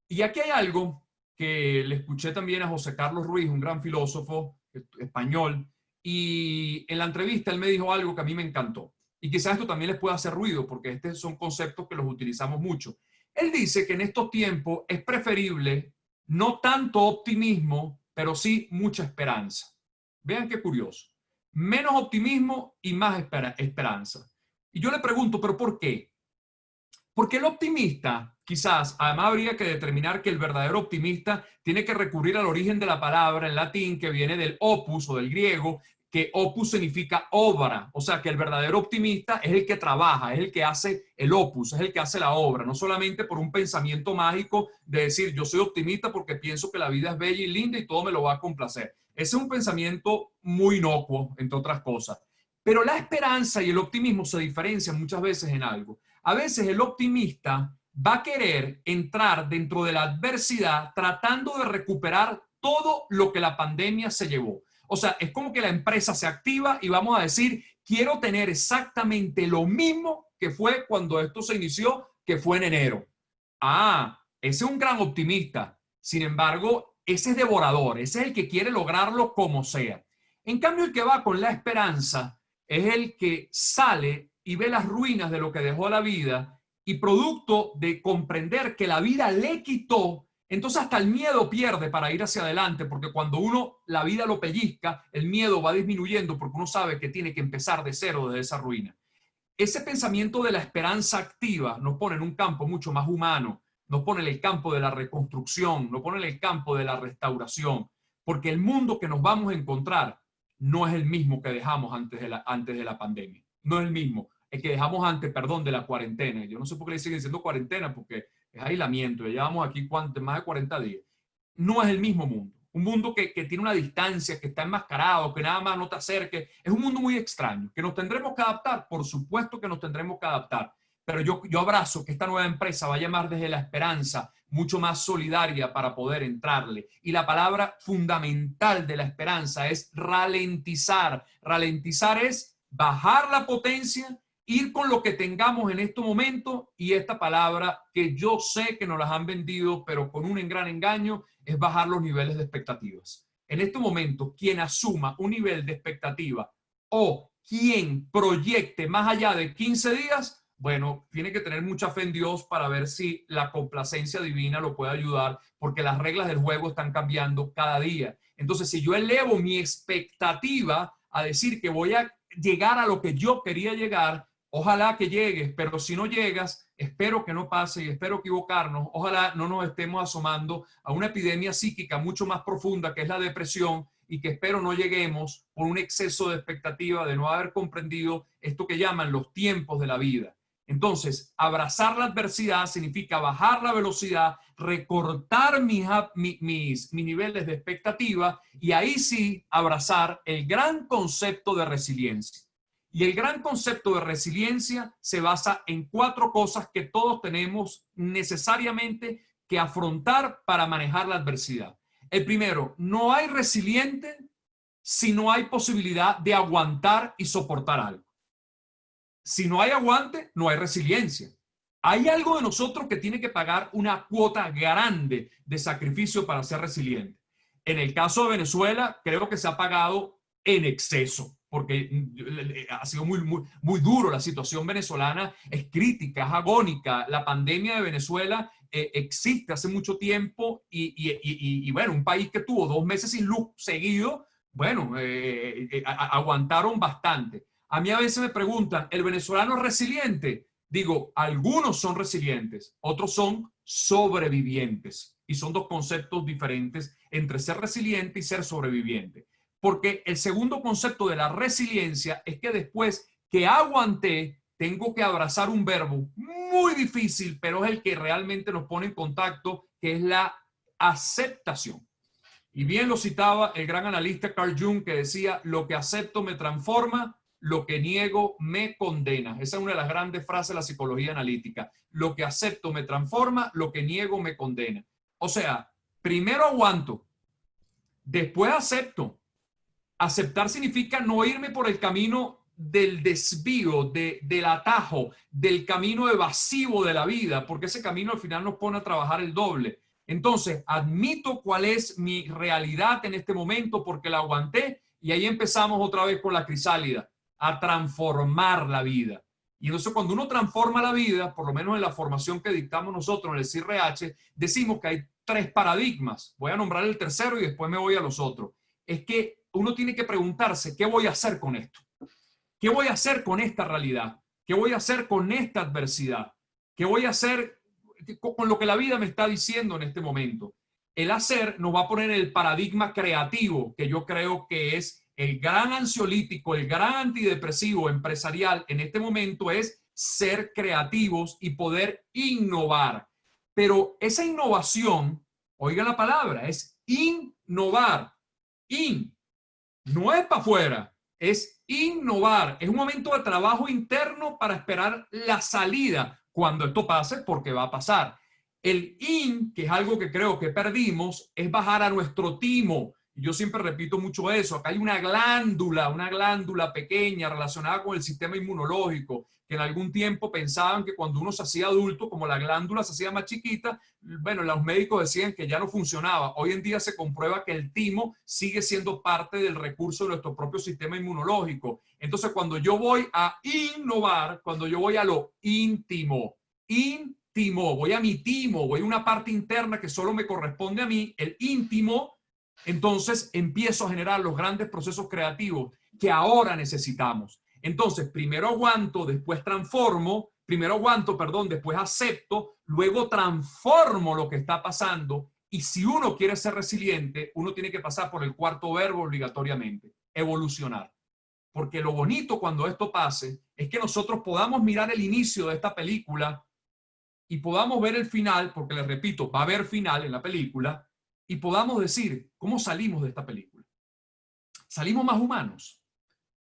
Y aquí hay algo que le escuché también a José Carlos Ruiz, un gran filósofo español, y en la entrevista él me dijo algo que a mí me encantó. Y quizás esto también les pueda hacer ruido, porque estos son conceptos que los utilizamos mucho. Él dice que en estos tiempos es preferible no tanto optimismo, pero sí mucha esperanza. Vean qué curioso. Menos optimismo y más esperanza. Y yo le pregunto, ¿pero por qué? Porque el optimista, quizás, además habría que determinar que el verdadero optimista tiene que recurrir al origen de la palabra en latín, que viene del opus o del griego, que opus significa obra. O sea, que el verdadero optimista es el que trabaja, es el que hace el opus, es el que hace la obra, no solamente por un pensamiento mágico de decir yo soy optimista porque pienso que la vida es bella y linda y todo me lo va a complacer. Ese es un pensamiento muy inocuo, entre otras cosas. Pero la esperanza y el optimismo se diferencian muchas veces en algo. A veces el optimista va a querer entrar dentro de la adversidad tratando de recuperar todo lo que la pandemia se llevó. O sea, es como que la empresa se activa y vamos a decir, quiero tener exactamente lo mismo que fue cuando esto se inició, que fue en enero. Ah, ese es un gran optimista. Sin embargo, ese es devorador, ese es el que quiere lograrlo como sea. En cambio, el que va con la esperanza es el que sale y ve las ruinas de lo que dejó la vida y producto de comprender que la vida le quitó, Entonces hasta el miedo pierde para ir hacia adelante, porque cuando uno la vida lo pellizca, el miedo va disminuyendo porque uno sabe que tiene que empezar de cero desde esa ruina. Ese pensamiento de la esperanza activa nos pone en un campo mucho más humano, nos pone en el campo de la reconstrucción, nos pone en el campo de la restauración, porque el mundo que nos vamos a encontrar no es el mismo que dejamos antes de la pandemia, no es el mismo, el que dejamos antes, perdón, de la cuarentena. Yo no sé por qué le siguen diciendo cuarentena, porque es aislamiento, ya llevamos aquí más de 40 días. No es el mismo mundo. Un mundo que tiene una distancia, que está enmascarado, que nada más no te acerque. Es un mundo muy extraño, que nos tendremos que adaptar. Por supuesto que nos tendremos que adaptar. Pero yo abrazo que esta nueva empresa va a llamar desde la esperanza, mucho más solidaria para poder entrarle. Y la palabra fundamental de la esperanza es ralentizar. Ralentizar es bajar la potencia, ir con lo que tengamos en este momento, y esta palabra que yo sé que nos las han vendido, pero con un gran engaño, es bajar los niveles de expectativas. En este momento, quien asuma un nivel de expectativa o quien proyecte más allá de 15 días, bueno, tiene que tener mucha fe en Dios para ver si la complacencia divina lo puede ayudar, porque las reglas del juego están cambiando cada día. Entonces, si yo elevo mi expectativa a decir que voy a llegar a lo que yo quería llegar, ojalá que llegues, pero si no llegas, espero que no pase y espero equivocarnos. Ojalá no nos estemos asomando a una epidemia psíquica mucho más profunda, que es la depresión, y que espero no lleguemos por un exceso de expectativa de no haber comprendido esto que llaman los tiempos de la vida. Entonces, abrazar la adversidad significa bajar la velocidad, recortar mis niveles de expectativa, y ahí sí abrazar el gran concepto de resiliencia. Y el gran concepto de resiliencia se basa en 4 cosas que todos tenemos necesariamente que afrontar para manejar la adversidad. El primero, no hay resiliente si no hay posibilidad de aguantar y soportar algo. Si no hay aguante, no hay resiliencia. Hay algo de nosotros que tiene que pagar una cuota grande de sacrificio para ser resiliente. En el caso de Venezuela, creo que se ha pagado en exceso, porque ha sido muy duro. La situación venezolana es crítica, es agónica. La pandemia de Venezuela existe hace mucho tiempo y bueno, un país que tuvo 2 meses sin luz seguido, bueno, aguantaron bastante. A mí a veces me preguntan, ¿el venezolano es resiliente? Digo, algunos son resilientes, otros son sobrevivientes. Y son 2 conceptos diferentes entre ser resiliente y ser sobreviviente. Porque el segundo concepto de la resiliencia es que después que aguanté, tengo que abrazar un verbo muy difícil, pero es el que realmente nos pone en contacto, que es la aceptación. Y bien lo citaba el gran analista Carl Jung, que decía, lo que acepto me transforma, lo que niego me condena. Esa es una de las grandes frases de la psicología analítica. Lo que acepto me transforma, lo que niego me condena. O sea, primero aguanto, después acepto. Aceptar significa no irme por el camino del desvío, del atajo, del camino evasivo de la vida, porque ese camino al final nos pone a trabajar el doble. Entonces, admito cuál es mi realidad en este momento porque la aguanté, y ahí empezamos otra vez con la crisálida, a transformar la vida. Y entonces cuando uno transforma la vida, por lo menos en la formación que dictamos nosotros en el CIRRH, decimos que hay 3 paradigmas. Voy a nombrar el tercero y después me voy a los otros. Es que uno tiene que preguntarse, ¿qué voy a hacer con esto? ¿Qué voy a hacer con esta realidad? ¿Qué voy a hacer con esta adversidad? ¿Qué voy a hacer con lo que la vida me está diciendo en este momento? El hacer nos va a poner el paradigma creativo, que yo creo que es el gran ansiolítico, el gran antidepresivo empresarial en este momento, es ser creativos y poder innovar. Pero esa innovación, oiga la palabra, es innovar. No es para afuera, es innovar. Es un momento de trabajo interno para esperar la salida cuando esto pase, porque va a pasar. El que es algo que creo que perdimos, es bajar a nuestro timo. Yo siempre repito mucho eso. Acá hay una glándula pequeña relacionada con el sistema inmunológico, que en algún tiempo pensaban que cuando uno se hacía adulto, como la glándula se hacía más chiquita, bueno, los médicos decían que ya no funcionaba. Hoy en día se comprueba que el timo sigue siendo parte del recurso de nuestro propio sistema inmunológico. Entonces, cuando yo voy a innovar, cuando yo voy a lo íntimo, íntimo, voy a mi timo, voy a una parte interna que solo me corresponde a mí, el íntimo, entonces empiezo a generar los grandes procesos creativos que ahora necesitamos. Entonces, primero aguanto, después transformo, primero aguanto, perdón, después acepto, luego transformo lo que está pasando. Y si uno quiere ser resiliente, uno tiene que pasar por el cuarto verbo obligatoriamente, evolucionar. Porque lo bonito cuando esto pase es que nosotros podamos mirar el inicio de esta película y podamos ver el final, porque les repito, va a haber final en la película, y podamos decir, ¿cómo salimos de esta película? Salimos más humanos,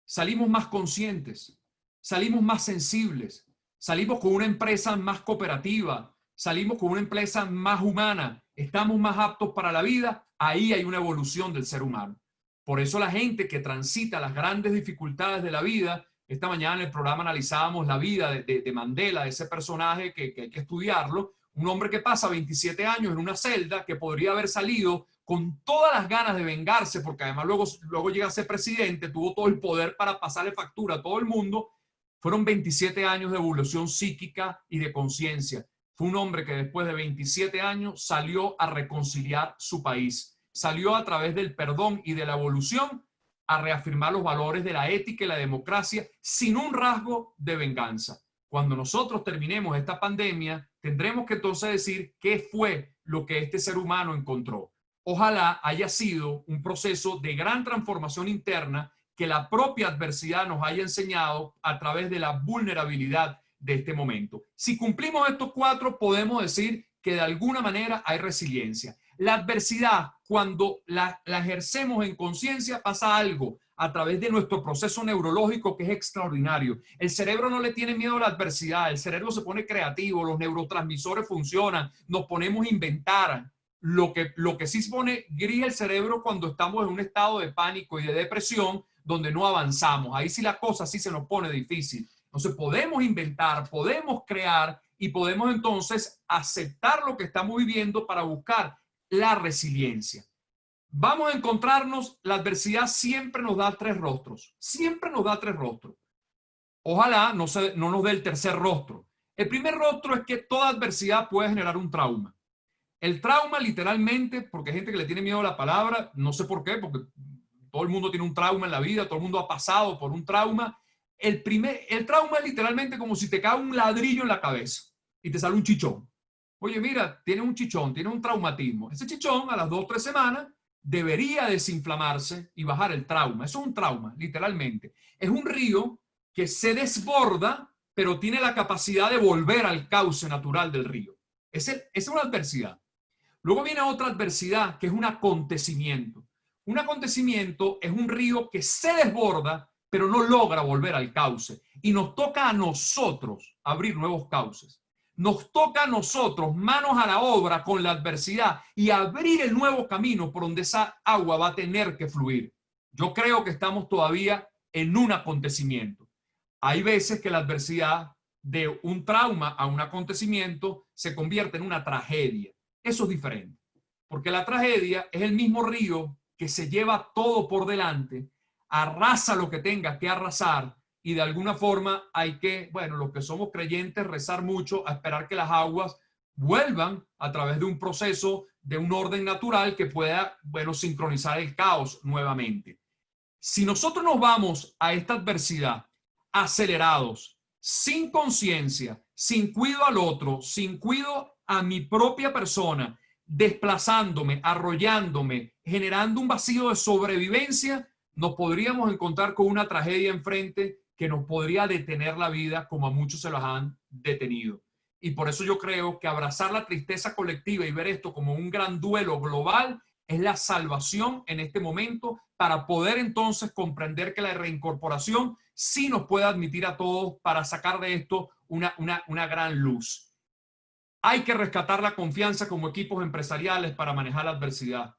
salimos más conscientes, salimos más sensibles, salimos con una empresa más cooperativa, salimos con una empresa más humana, estamos más aptos para la vida. Ahí hay una evolución del ser humano. Por eso la gente que transita las grandes dificultades de la vida, esta mañana en el programa analizábamos la vida de Mandela, de ese personaje que hay que estudiarlo, un hombre que pasa 27 años en una celda, que podría haber salido con todas las ganas de vengarse, porque además luego llega a ser presidente, tuvo todo el poder para pasarle factura a todo el mundo. Fueron 27 años de evolución psíquica y de conciencia. Fue un hombre que después de 27 años salió a reconciliar su país. Salió a través del perdón y de la evolución a reafirmar los valores de la ética y la democracia sin un rasgo de venganza. Cuando nosotros terminemos esta pandemia, tendremos que entonces decir qué fue lo que este ser humano encontró. Ojalá haya sido un proceso de gran transformación interna que la propia adversidad nos haya enseñado a través de la vulnerabilidad de este momento. Si cumplimos estos cuatro, podemos decir que de alguna manera hay resiliencia. La adversidad, cuando la ejercemos en conciencia, pasa algo a través de nuestro proceso neurológico que es extraordinario. El cerebro no le tiene miedo a la adversidad, el cerebro se pone creativo, los neurotransmisores funcionan, nos ponemos a inventar. Lo que sí se pone gris el cerebro cuando estamos en un estado de pánico y de depresión, donde no avanzamos. Ahí sí la cosa sí se nos pone difícil. Entonces podemos inventar, podemos crear y podemos entonces aceptar lo que estamos viviendo para buscar la resiliencia. Vamos a encontrarnos, la adversidad siempre nos da tres rostros, siempre nos da tres rostros. Ojalá no nos dé el tercer rostro. El primer rostro es que toda adversidad puede generar un trauma. El trauma literalmente, porque hay gente que le tiene miedo a la palabra, no sé por qué, porque todo el mundo tiene un trauma en la vida, todo el mundo ha pasado por un trauma. El trauma es literalmente como si te cae un ladrillo en la cabeza y te sale un chichón. Oye, mira, tienes un chichón, tienes un traumatismo. Ese chichón a las 2 o 3 semanas debería desinflamarse y bajar el trauma. Eso es un trauma, literalmente. Es un río que se desborda, pero tiene la capacidad de volver al cauce natural del río. Esa es una adversidad. Luego viene otra adversidad, que es un acontecimiento. Un acontecimiento es un río que se desborda, pero no logra volver al cauce. Y nos toca a nosotros abrir nuevos cauces. Nos toca a nosotros, manos a la obra con la adversidad y abrir el nuevo camino por donde esa agua va a tener que fluir. Yo creo que estamos todavía en un acontecimiento. Hay veces que la adversidad de un trauma a un acontecimiento se convierte en una tragedia. Eso es diferente, porque la tragedia es el mismo río que se lleva todo por delante, arrasa lo que tenga que arrasar y de alguna forma hay que, bueno, los que somos creyentes, rezar mucho a esperar que las aguas vuelvan a través de un proceso, de un orden natural que pueda, bueno, sincronizar el caos nuevamente. Si nosotros nos vamos a esta adversidad acelerados, sin conciencia, sin cuidado al otro, sin cuidado a mi propia persona, desplazándome, arrollándome, generando un vacío de sobrevivencia, nos podríamos encontrar con una tragedia enfrente que nos podría detener la vida como a muchos se los han detenido. Y por eso yo creo que abrazar la tristeza colectiva y ver esto como un gran duelo global es la salvación en este momento para poder entonces comprender que la reincorporación sí nos puede admitir a todos para sacar de esto una gran luz. Hay que rescatar la confianza como equipos empresariales para manejar la adversidad.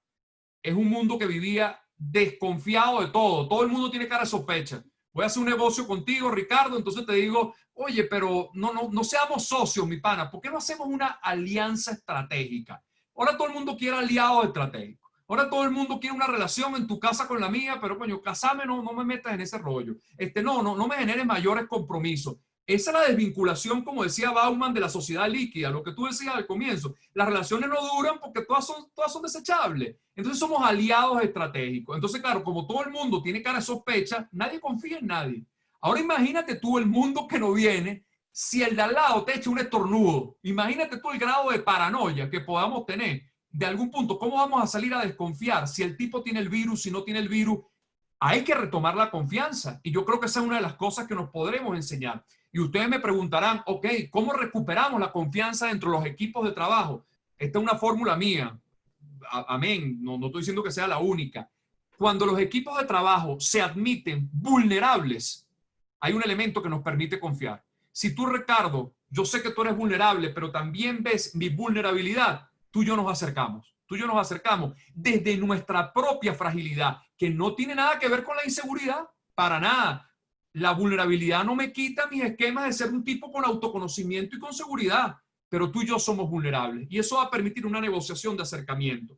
Es un mundo que vivía desconfiado de todo. Todo el mundo tiene cara de sospecha. Voy a hacer un negocio contigo, Ricardo, entonces te digo, oye, pero no seamos socios, mi pana. ¿Por qué no hacemos una alianza estratégica? Ahora todo el mundo quiere aliados estratégicos. Ahora todo el mundo quiere una relación en tu casa con la mía, pero coño, casame, no me metas en ese rollo. No me generes mayores compromisos. Esa es la desvinculación, como decía Bauman, de la sociedad líquida, lo que tú decías al comienzo. Las relaciones no duran porque todas son desechables. Entonces somos aliados estratégicos. Entonces, claro, como todo el mundo tiene cara de sospecha, nadie confía en nadie. Ahora imagínate tú el mundo que no viene, si el de al lado te echa un estornudo. Imagínate tú el grado de paranoia que podamos tener. De algún punto, ¿cómo vamos a salir a desconfiar si el tipo tiene el virus, si no tiene el virus? Hay que retomar la confianza. Y yo creo que esa es una de las cosas que nos podremos enseñar. Y ustedes me preguntarán, ok, ¿cómo recuperamos la confianza dentro de los equipos de trabajo? Esta es una fórmula mía. Amén. No estoy diciendo que sea la única. Cuando los equipos de trabajo se admiten vulnerables, hay un elemento que nos permite confiar. Si tú, Ricardo, yo sé que tú eres vulnerable, pero también ves mi vulnerabilidad, tú y yo nos acercamos. Tú y yo nos acercamos desde nuestra propia fragilidad, que no tiene nada que ver con la inseguridad, para nada. La vulnerabilidad no me quita mis esquemas de ser un tipo con autoconocimiento y con seguridad, pero tú y yo somos vulnerables y eso va a permitir una negociación de acercamiento.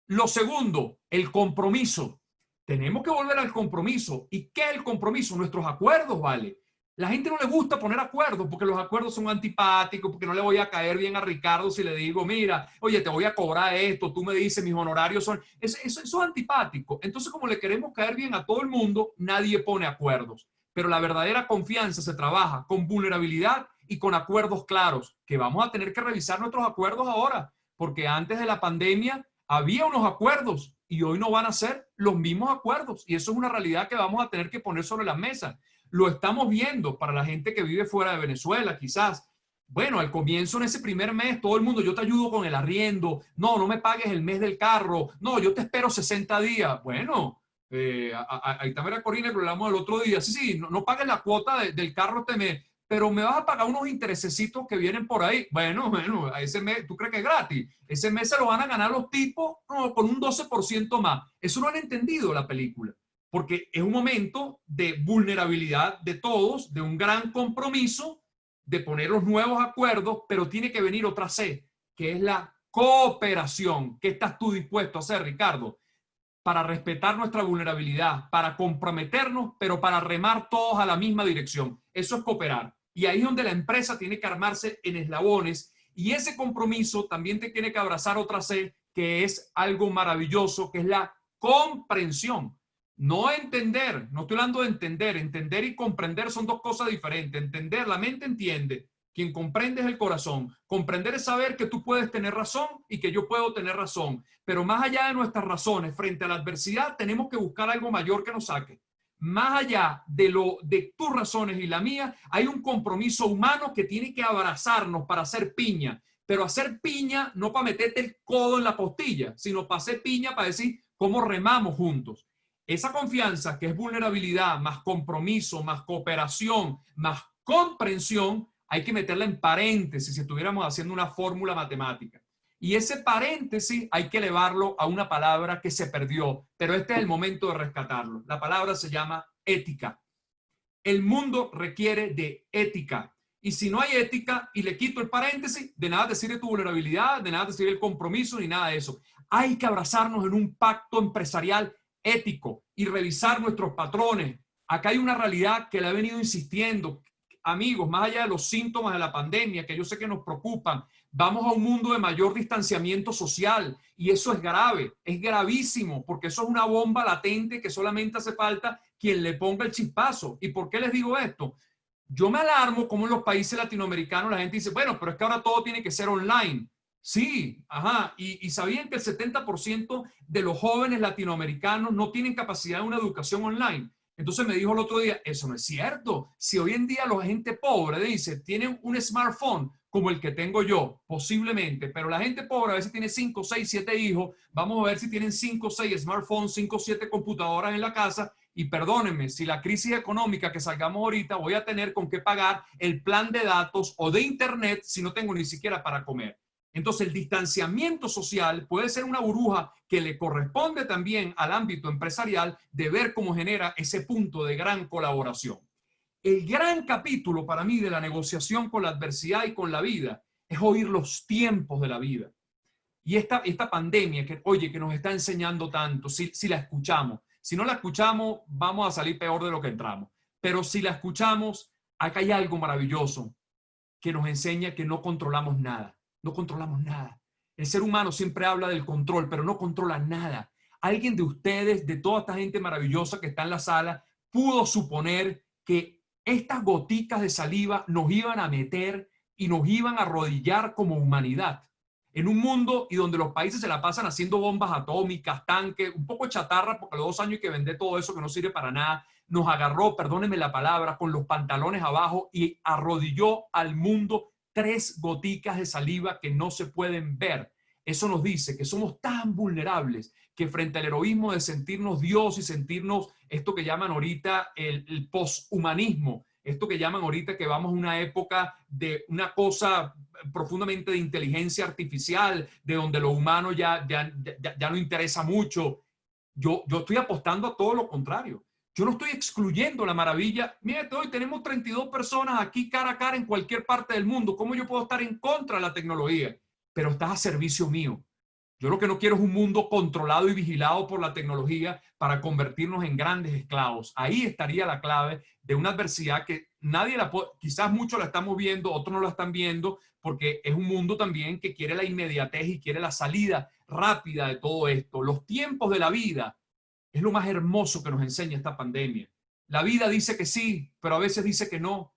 Lo segundo, el compromiso. Tenemos que volver al compromiso. ¿Y qué es el compromiso? Nuestros acuerdos, ¿vale? La gente no le gusta poner acuerdos porque los acuerdos son antipáticos, porque no le voy a caer bien a Ricardo si le digo, mira, oye, te voy a cobrar esto, tú me dices, mis honorarios son... Eso es antipático. Entonces, como le queremos caer bien a todo el mundo, nadie pone acuerdos. Pero la verdadera confianza se trabaja con vulnerabilidad y con acuerdos claros, que vamos a tener que revisar nuestros acuerdos ahora, porque antes de la pandemia había unos acuerdos y hoy no van a ser los mismos acuerdos. Y eso es una realidad que vamos a tener que poner sobre la mesa. Lo estamos viendo para la gente que vive fuera de Venezuela, quizás. Bueno, al comienzo, en ese primer mes, todo el mundo, yo te ayudo con el arriendo. No me pagues el mes del carro. No, yo te espero 60 días. Bueno, ahí también era Corina que lo hablamos el otro día. Sí, no pagues la cuota del carro este mes, pero me vas a pagar unos interesecitos que vienen por ahí. Bueno, a ese mes, ¿tú crees que es gratis? Ese mes se lo van a ganar los tipos con un 12% más. Eso no han entendido la película, porque es un momento de vulnerabilidad de todos, de un gran compromiso, de poner los nuevos acuerdos, pero tiene que venir otra C, que es la cooperación. ¿Qué estás tú dispuesto a hacer, Ricardo? Para respetar nuestra vulnerabilidad, para comprometernos, pero para remar todos a la misma dirección. Eso es cooperar. Y ahí es donde la empresa tiene que armarse en eslabones y ese compromiso también te tiene que abrazar otra C, que es algo maravilloso, que es la comprensión. No entender, no estoy hablando de entender. Entender y comprender son dos cosas diferentes. Entender, la mente entiende. Quien comprende es el corazón. Comprender es saber que tú puedes tener razón y que yo puedo tener razón. Pero más allá de nuestras razones, frente a la adversidad, tenemos que buscar algo mayor que nos saque. Más allá de tus razones y la mía, hay un compromiso humano que tiene que abrazarnos para hacer piña. Pero hacer piña no para meterte el codo en la postilla, sino para hacer piña para decir cómo remamos juntos. Esa confianza, que es vulnerabilidad, más compromiso, más cooperación, más comprensión, hay que meterla en paréntesis si estuviéramos haciendo una fórmula matemática. Y ese paréntesis hay que elevarlo a una palabra que se perdió, pero este es el momento de rescatarlo. La palabra se llama ética. El mundo requiere de ética. Y si no hay ética y le quito el paréntesis, de nada te sirve tu vulnerabilidad, de nada te sirve el compromiso, ni nada de eso. Hay que abrazarnos en un pacto empresarial ético y revisar nuestros patrones. Acá hay una realidad que le he venido insistiendo. Amigos, más allá de los síntomas de la pandemia, que yo sé que nos preocupan, vamos a un mundo de mayor distanciamiento social y eso es grave, es gravísimo, porque eso es una bomba latente que solamente hace falta quien le ponga el chispazo. ¿Y por qué les digo esto? Yo me alarmo como en los países latinoamericanos la gente dice, bueno, pero es que ahora todo tiene que ser online. Sí, ajá, y sabían que el 70% de los jóvenes latinoamericanos no tienen capacidad de una educación online. Entonces me dijo el otro día, eso no es cierto. Si hoy en día la gente pobre dice, tienen un smartphone como el que tengo yo, posiblemente, pero la gente pobre a veces tiene 5, 6, 7 hijos, vamos a ver si tienen 5, 6 smartphones, 5, 7 computadoras en la casa, y perdónenme, si la crisis económica que salgamos ahorita, voy a tener con qué pagar el plan de datos o de internet si no tengo ni siquiera para comer. Entonces, el distanciamiento social puede ser una burbuja que le corresponde también al ámbito empresarial de ver cómo genera ese punto de gran colaboración. El gran capítulo para mí de la negociación con la adversidad y con la vida es oír los tiempos de la vida. Y esta pandemia que, oye, que nos está enseñando tanto, si la escuchamos. Si no la escuchamos, vamos a salir peor de lo que entramos. Pero si la escuchamos, Acá hay algo maravilloso que nos enseña que no controlamos nada. No controlamos nada. El ser humano siempre habla del control, pero no controla nada. Alguien de ustedes, de toda esta gente maravillosa que está en la sala, pudo suponer que estas goticas de saliva nos iban a meter y nos iban a arrodillar como humanidad. En un mundo y donde los países se la pasan haciendo bombas atómicas, tanques, un poco chatarra, porque los 2 años que vender todo eso que no sirve para nada, nos agarró, perdónenme la palabra, con los pantalones abajo y arrodilló al mundo 3 goticas de saliva que no se pueden ver. Eso nos dice que somos tan vulnerables que frente al heroísmo de sentirnos Dios y sentirnos esto que llaman ahorita el poshumanismo, esto que llaman ahorita que vamos a una época de una cosa profundamente de inteligencia artificial, de donde lo humano ya no interesa mucho. Yo estoy apostando a todo lo contrario. Yo no estoy excluyendo la maravilla. Mira, hoy tenemos 32 personas aquí cara a cara en cualquier parte del mundo. ¿Cómo yo puedo estar en contra de la tecnología? Pero estás a servicio mío. Yo lo que no quiero es un mundo controlado y vigilado por la tecnología para convertirnos en grandes esclavos. Ahí estaría la clave de una adversidad que nadie la puede, quizás muchos la estamos viendo, otros no la están viendo, porque es un mundo también que quiere la inmediatez y quiere la salida rápida de todo esto. Los tiempos de la vida es lo más hermoso que nos enseña esta pandemia. La vida dice que sí, pero a veces dice que no.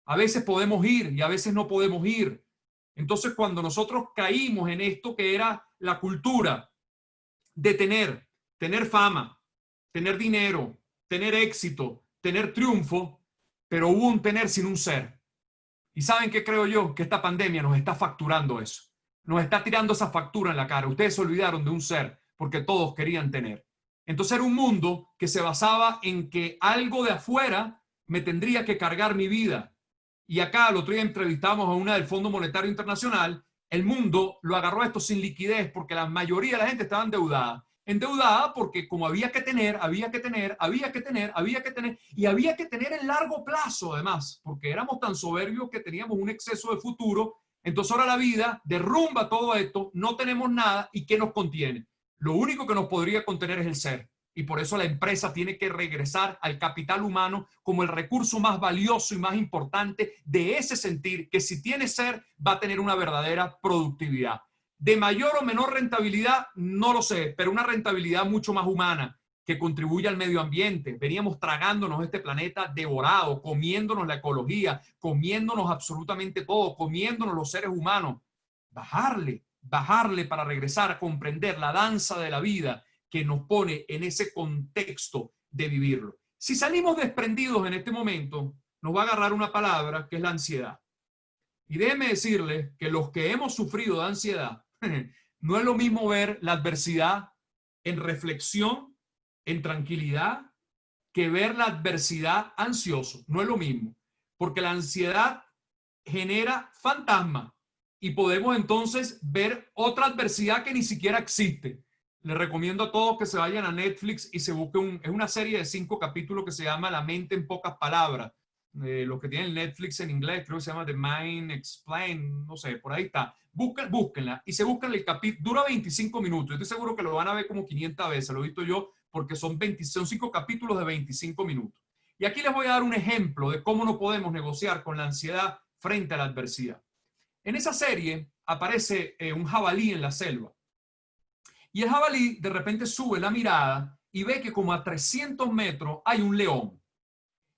A veces podemos ir y a veces no podemos ir. Entonces, cuando nosotros caímos en esto que era la cultura de tener fama, tener dinero, tener éxito, tener triunfo, pero hubo un tener sin un ser. ¿Y saben qué creo yo? Que esta pandemia nos está facturando eso. Nos está tirando esa factura en la cara. Ustedes se olvidaron de un ser porque todos querían tener. Entonces era un mundo que se basaba en que algo de afuera me tendría que cargar mi vida. Y acá el otro día entrevistamos a una del Fondo Monetario Internacional. El mundo lo agarró esto sin liquidez porque la mayoría de la gente estaba endeudada. Endeudada porque como había que tener y había que tener en largo plazo además, porque éramos tan soberbios que teníamos un exceso de futuro. Entonces ahora la vida derrumba todo esto, no tenemos nada y ¿qué nos contiene? Lo único que nos podría contener es el ser. Y por eso la empresa tiene que regresar al capital humano como el recurso más valioso y más importante de ese sentir que si tiene ser va a tener una verdadera productividad. De mayor o menor rentabilidad, no lo sé, pero una rentabilidad mucho más humana que contribuye al medio ambiente. Veníamos tragándonos este planeta devorado, comiéndonos la ecología, comiéndonos absolutamente todo, comiéndonos los seres humanos. Bajarle para regresar a comprender la danza de la vida que nos pone en ese contexto de vivirlo. Si salimos desprendidos en este momento, nos va a agarrar una palabra que es la ansiedad. Y déjenme decirles que los que hemos sufrido de ansiedad, no es lo mismo ver la adversidad en reflexión, en tranquilidad, que ver la adversidad ansioso. No es lo mismo, porque la ansiedad genera fantasmas y podemos entonces ver otra adversidad que ni siquiera existe. Les recomiendo a todos que se vayan a Netflix y se busquen es una serie de 5 capítulos que se llama La mente en pocas palabras. Los que tienen Netflix en inglés, creo que se llama The Mind Explained, no sé, por ahí está. Búsquenla y se buscan el capítulo, dura 25 minutos. Yo estoy seguro que lo van a ver como 500 veces, lo he visto yo, porque son 5 capítulos de 25 minutos. Y aquí les voy a dar un ejemplo de cómo no podemos negociar con la ansiedad frente a la adversidad. En esa serie aparece un jabalí en la selva. Y el jabalí de repente sube la mirada y ve que como a 300 metros hay un león.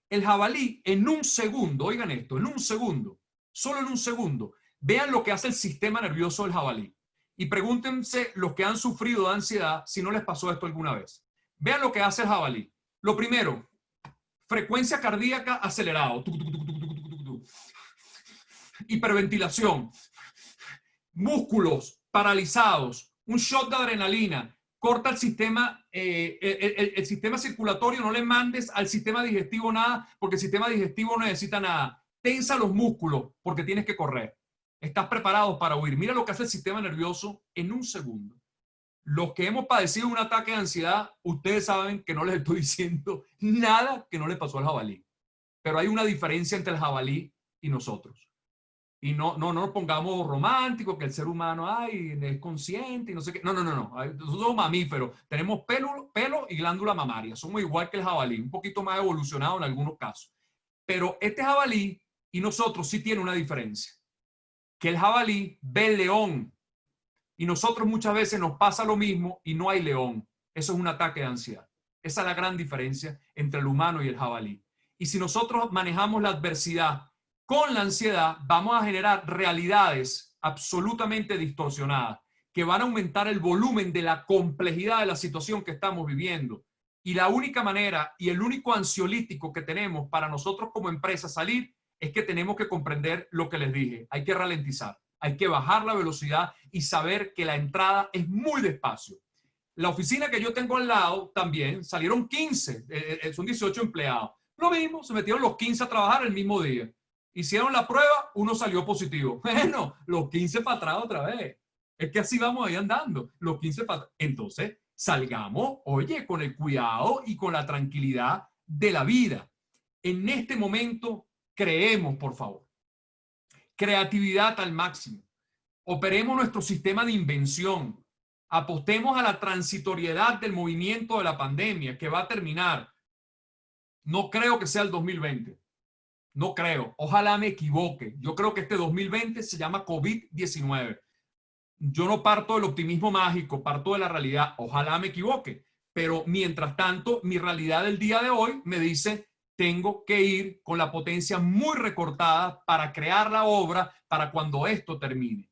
El jabalí en un segundo, oigan esto, en un segundo, solo en un segundo, vean lo que hace el sistema nervioso del jabalí. Y pregúntense los que han sufrido de ansiedad si no les pasó esto alguna vez. Vean lo que hace el jabalí. Lo primero, frecuencia cardíaca acelerado. Hiperventilación. Músculos paralizados. Un shot de adrenalina. Corta el sistema, el sistema circulatorio, no le mandes al sistema digestivo nada, porque el sistema digestivo no necesita nada. Tensa los músculos, porque tienes que correr. Estás preparado para huir. Mira lo que hace el sistema nervioso en un segundo. Los que hemos padecido un ataque de ansiedad, ustedes saben que no les estoy diciendo nada que no le pasó al jabalí. Pero hay una diferencia entre el jabalí y nosotros. Y no nos pongamos románticos, que el ser humano es consciente y no sé qué. No. Nosotros somos mamíferos. Tenemos pelo y glándula mamaria. Somos igual que el jabalí, un poquito más evolucionado en algunos casos. Pero este jabalí y nosotros sí tiene una diferencia. Que el jabalí ve el león y nosotros muchas veces nos pasa lo mismo y no hay león. Eso es un ataque de ansiedad. Esa es la gran diferencia entre el humano y el jabalí. Y si nosotros manejamos la adversidad con la ansiedad, vamos a generar realidades absolutamente distorsionadas que van a aumentar el volumen de la complejidad de la situación que estamos viviendo. Y la única manera y el único ansiolítico que tenemos para nosotros como empresa salir es que tenemos que comprender lo que les dije. Hay que ralentizar, hay que bajar la velocidad y saber que la entrada es muy despacio. La oficina que yo tengo al lado también salieron 15, son 18 empleados. Lo mismo, se metieron los 15 a trabajar el mismo día. Hicieron la prueba, uno salió positivo. Bueno, los 15 para atrás otra vez. Es que así vamos ahí andando, los 15 para atrás. Entonces, salgamos, oye, con el cuidado y con la tranquilidad de la vida. En este momento, creemos, por favor. Creatividad al máximo. Operemos nuestro sistema de invención. Apostemos a la transitoriedad del movimiento de la pandemia que va a terminar. No creo que sea el 2020. No creo. Ojalá me equivoque. Yo creo que este 2020 se llama COVID-19. Yo no parto del optimismo mágico, parto de la realidad. Ojalá me equivoque. Pero mientras tanto, mi realidad del día de hoy me dice, tengo que ir con la potencia muy recortada para crear la obra para cuando esto termine.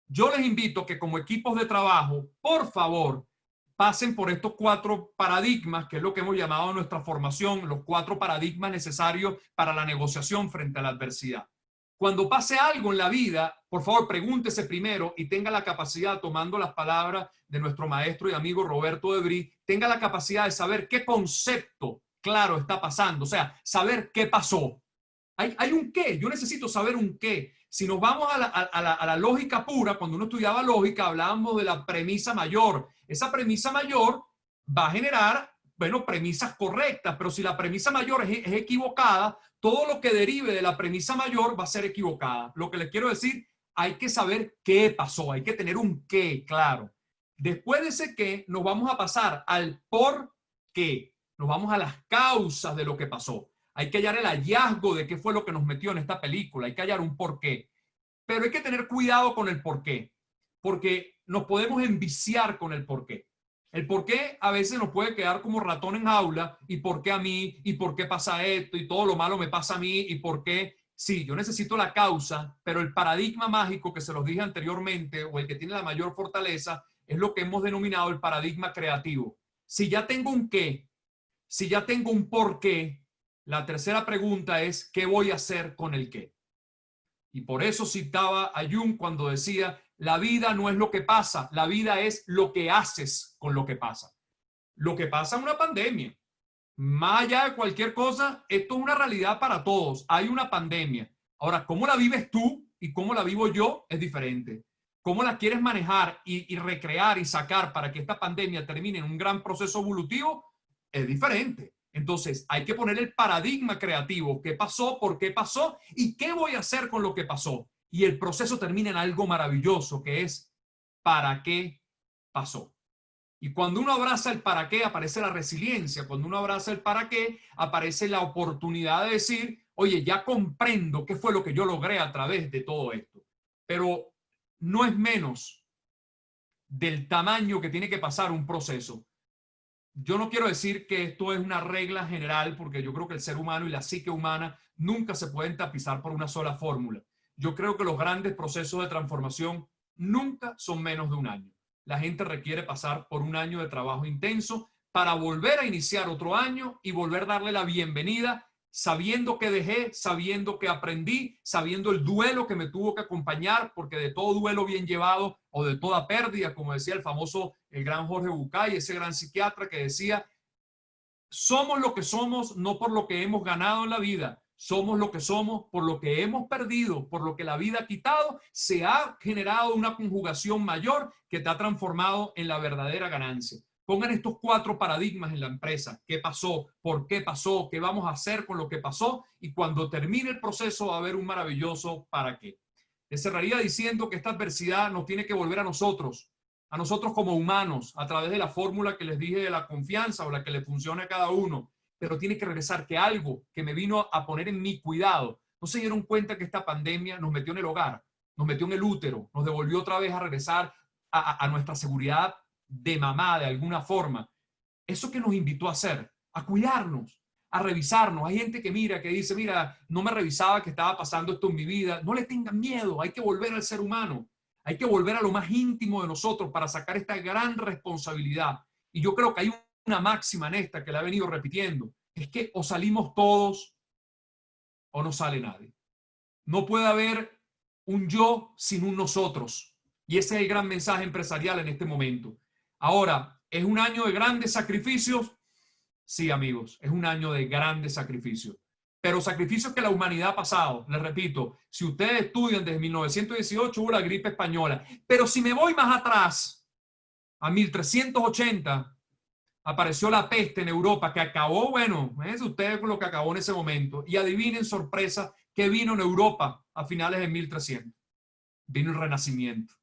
Yo les invito que como equipos de trabajo, por favor, pasen por estos 4 paradigmas, que es lo que hemos llamado en nuestra formación, los 4 paradigmas necesarios para la negociación frente a la adversidad. Cuando pase algo en la vida, por favor, pregúntese primero y tenga la capacidad, tomando las palabras de nuestro maestro y amigo Roberto de Brie, tenga la capacidad de saber qué concepto claro está pasando, o sea, saber qué pasó. Hay un qué, yo necesito saber un qué. Si nos vamos a la lógica pura, cuando uno estudiaba lógica, hablábamos de la premisa mayor. Esa premisa mayor va a generar, bueno, premisas correctas, pero si la premisa mayor es equivocada, todo lo que derive de la premisa mayor va a ser equivocada. Lo que les quiero decir, hay que saber qué pasó, hay que tener un qué claro. Después de ese qué, nos vamos a pasar al por qué. Nos vamos a las causas de lo que pasó. Hay que hallar el hallazgo de qué fue lo que nos metió en esta película. Hay que hallar un porqué. Pero hay que tener cuidado con el porqué, porque nos podemos enviciar con el porqué. El porqué a veces nos puede quedar como ratón en jaula, y por qué a mí, y por qué pasa esto, y todo lo malo me pasa a mí, y por qué. Sí, yo necesito la causa, pero el paradigma mágico que se los dije anteriormente, o el que tiene la mayor fortaleza, es lo que hemos denominado el paradigma creativo. Si ya tengo un qué, si ya tengo un porqué, la tercera pregunta es, ¿qué voy a hacer con el qué? Y por eso citaba a Jung cuando decía, la vida no es lo que pasa, la vida es lo que haces con lo que pasa. Lo que pasa es una pandemia. Más allá de cualquier cosa, esto es una realidad para todos. Hay una pandemia. Ahora, ¿cómo la vives tú y cómo la vivo yo? Es diferente. ¿Cómo la quieres manejar y recrear y sacar para que esta pandemia termine en un gran proceso evolutivo? Es diferente. Entonces, hay que poner el paradigma creativo. ¿Qué pasó? ¿Por qué pasó? ¿Y qué voy a hacer con lo que pasó? Y el proceso termina en algo maravilloso, que es ¿para qué pasó? Y cuando uno abraza el para qué, aparece la resiliencia. Cuando uno abraza el para qué, aparece la oportunidad de decir, oye, ya comprendo qué fue lo que yo logré a través de todo esto. Pero no es menos del tamaño que tiene que pasar un proceso. Yo no quiero decir que esto es una regla general, porque yo creo que el ser humano y la psique humana nunca se pueden tapizar por una sola fórmula. Yo creo que los grandes procesos de transformación nunca son menos de un año. La gente requiere pasar por un año de trabajo intenso para volver a iniciar otro año y volver a darle la bienvenida, sabiendo que dejé, sabiendo que aprendí, sabiendo el duelo que me tuvo que acompañar, porque de todo duelo bien llevado o de toda pérdida, como decía el famoso, el gran Jorge Bucay, ese gran psiquiatra que decía, somos lo que somos no por lo que hemos ganado en la vida, somos lo que somos por lo que hemos perdido, por lo que la vida ha quitado, se ha generado una conjugación mayor que te ha transformado en la verdadera ganancia. Pongan estos 4 paradigmas en la empresa. ¿Qué pasó? ¿Por qué pasó? ¿Qué vamos a hacer con lo que pasó? Y cuando termine el proceso va a haber un maravilloso para qué. Les cerraría diciendo que esta adversidad nos tiene que volver a nosotros como humanos, a través de la fórmula que les dije de la confianza o la que le funcione a cada uno. pero tiene que regresar, que algo que me vino a poner en mi cuidado. ¿No se dieron cuenta que esta pandemia nos metió en el hogar, nos metió en el útero, nos devolvió otra vez a regresar a nuestra seguridad de mamá de alguna forma? Eso que nos invitó a hacer, a cuidarnos, a revisarnos. Hay gente que mira, que dice, mira, no me revisaba que estaba pasando esto en mi vida. No le tengan miedo, hay que volver al ser humano. Hay que volver a lo más íntimo de nosotros para sacar esta gran responsabilidad. Y yo creo que hay una máxima en esta que la he venido repitiendo. Es que o salimos todos o no sale nadie. No puede haber un yo sin un nosotros. Y ese es el gran mensaje empresarial en este momento. Ahora, ¿es un año de grandes sacrificios? Sí, amigos, es un año de grandes sacrificios. Pero sacrificios que la humanidad ha pasado. Les repito, si ustedes estudian desde 1918 hubo la gripe española. Pero si me voy más atrás, a 1380, apareció la peste en Europa que acabó, bueno, fíjense ustedes con lo que acabó en ese momento. Y adivinen, sorpresa, que vino en Europa a finales de 1300. Vino el Renacimiento.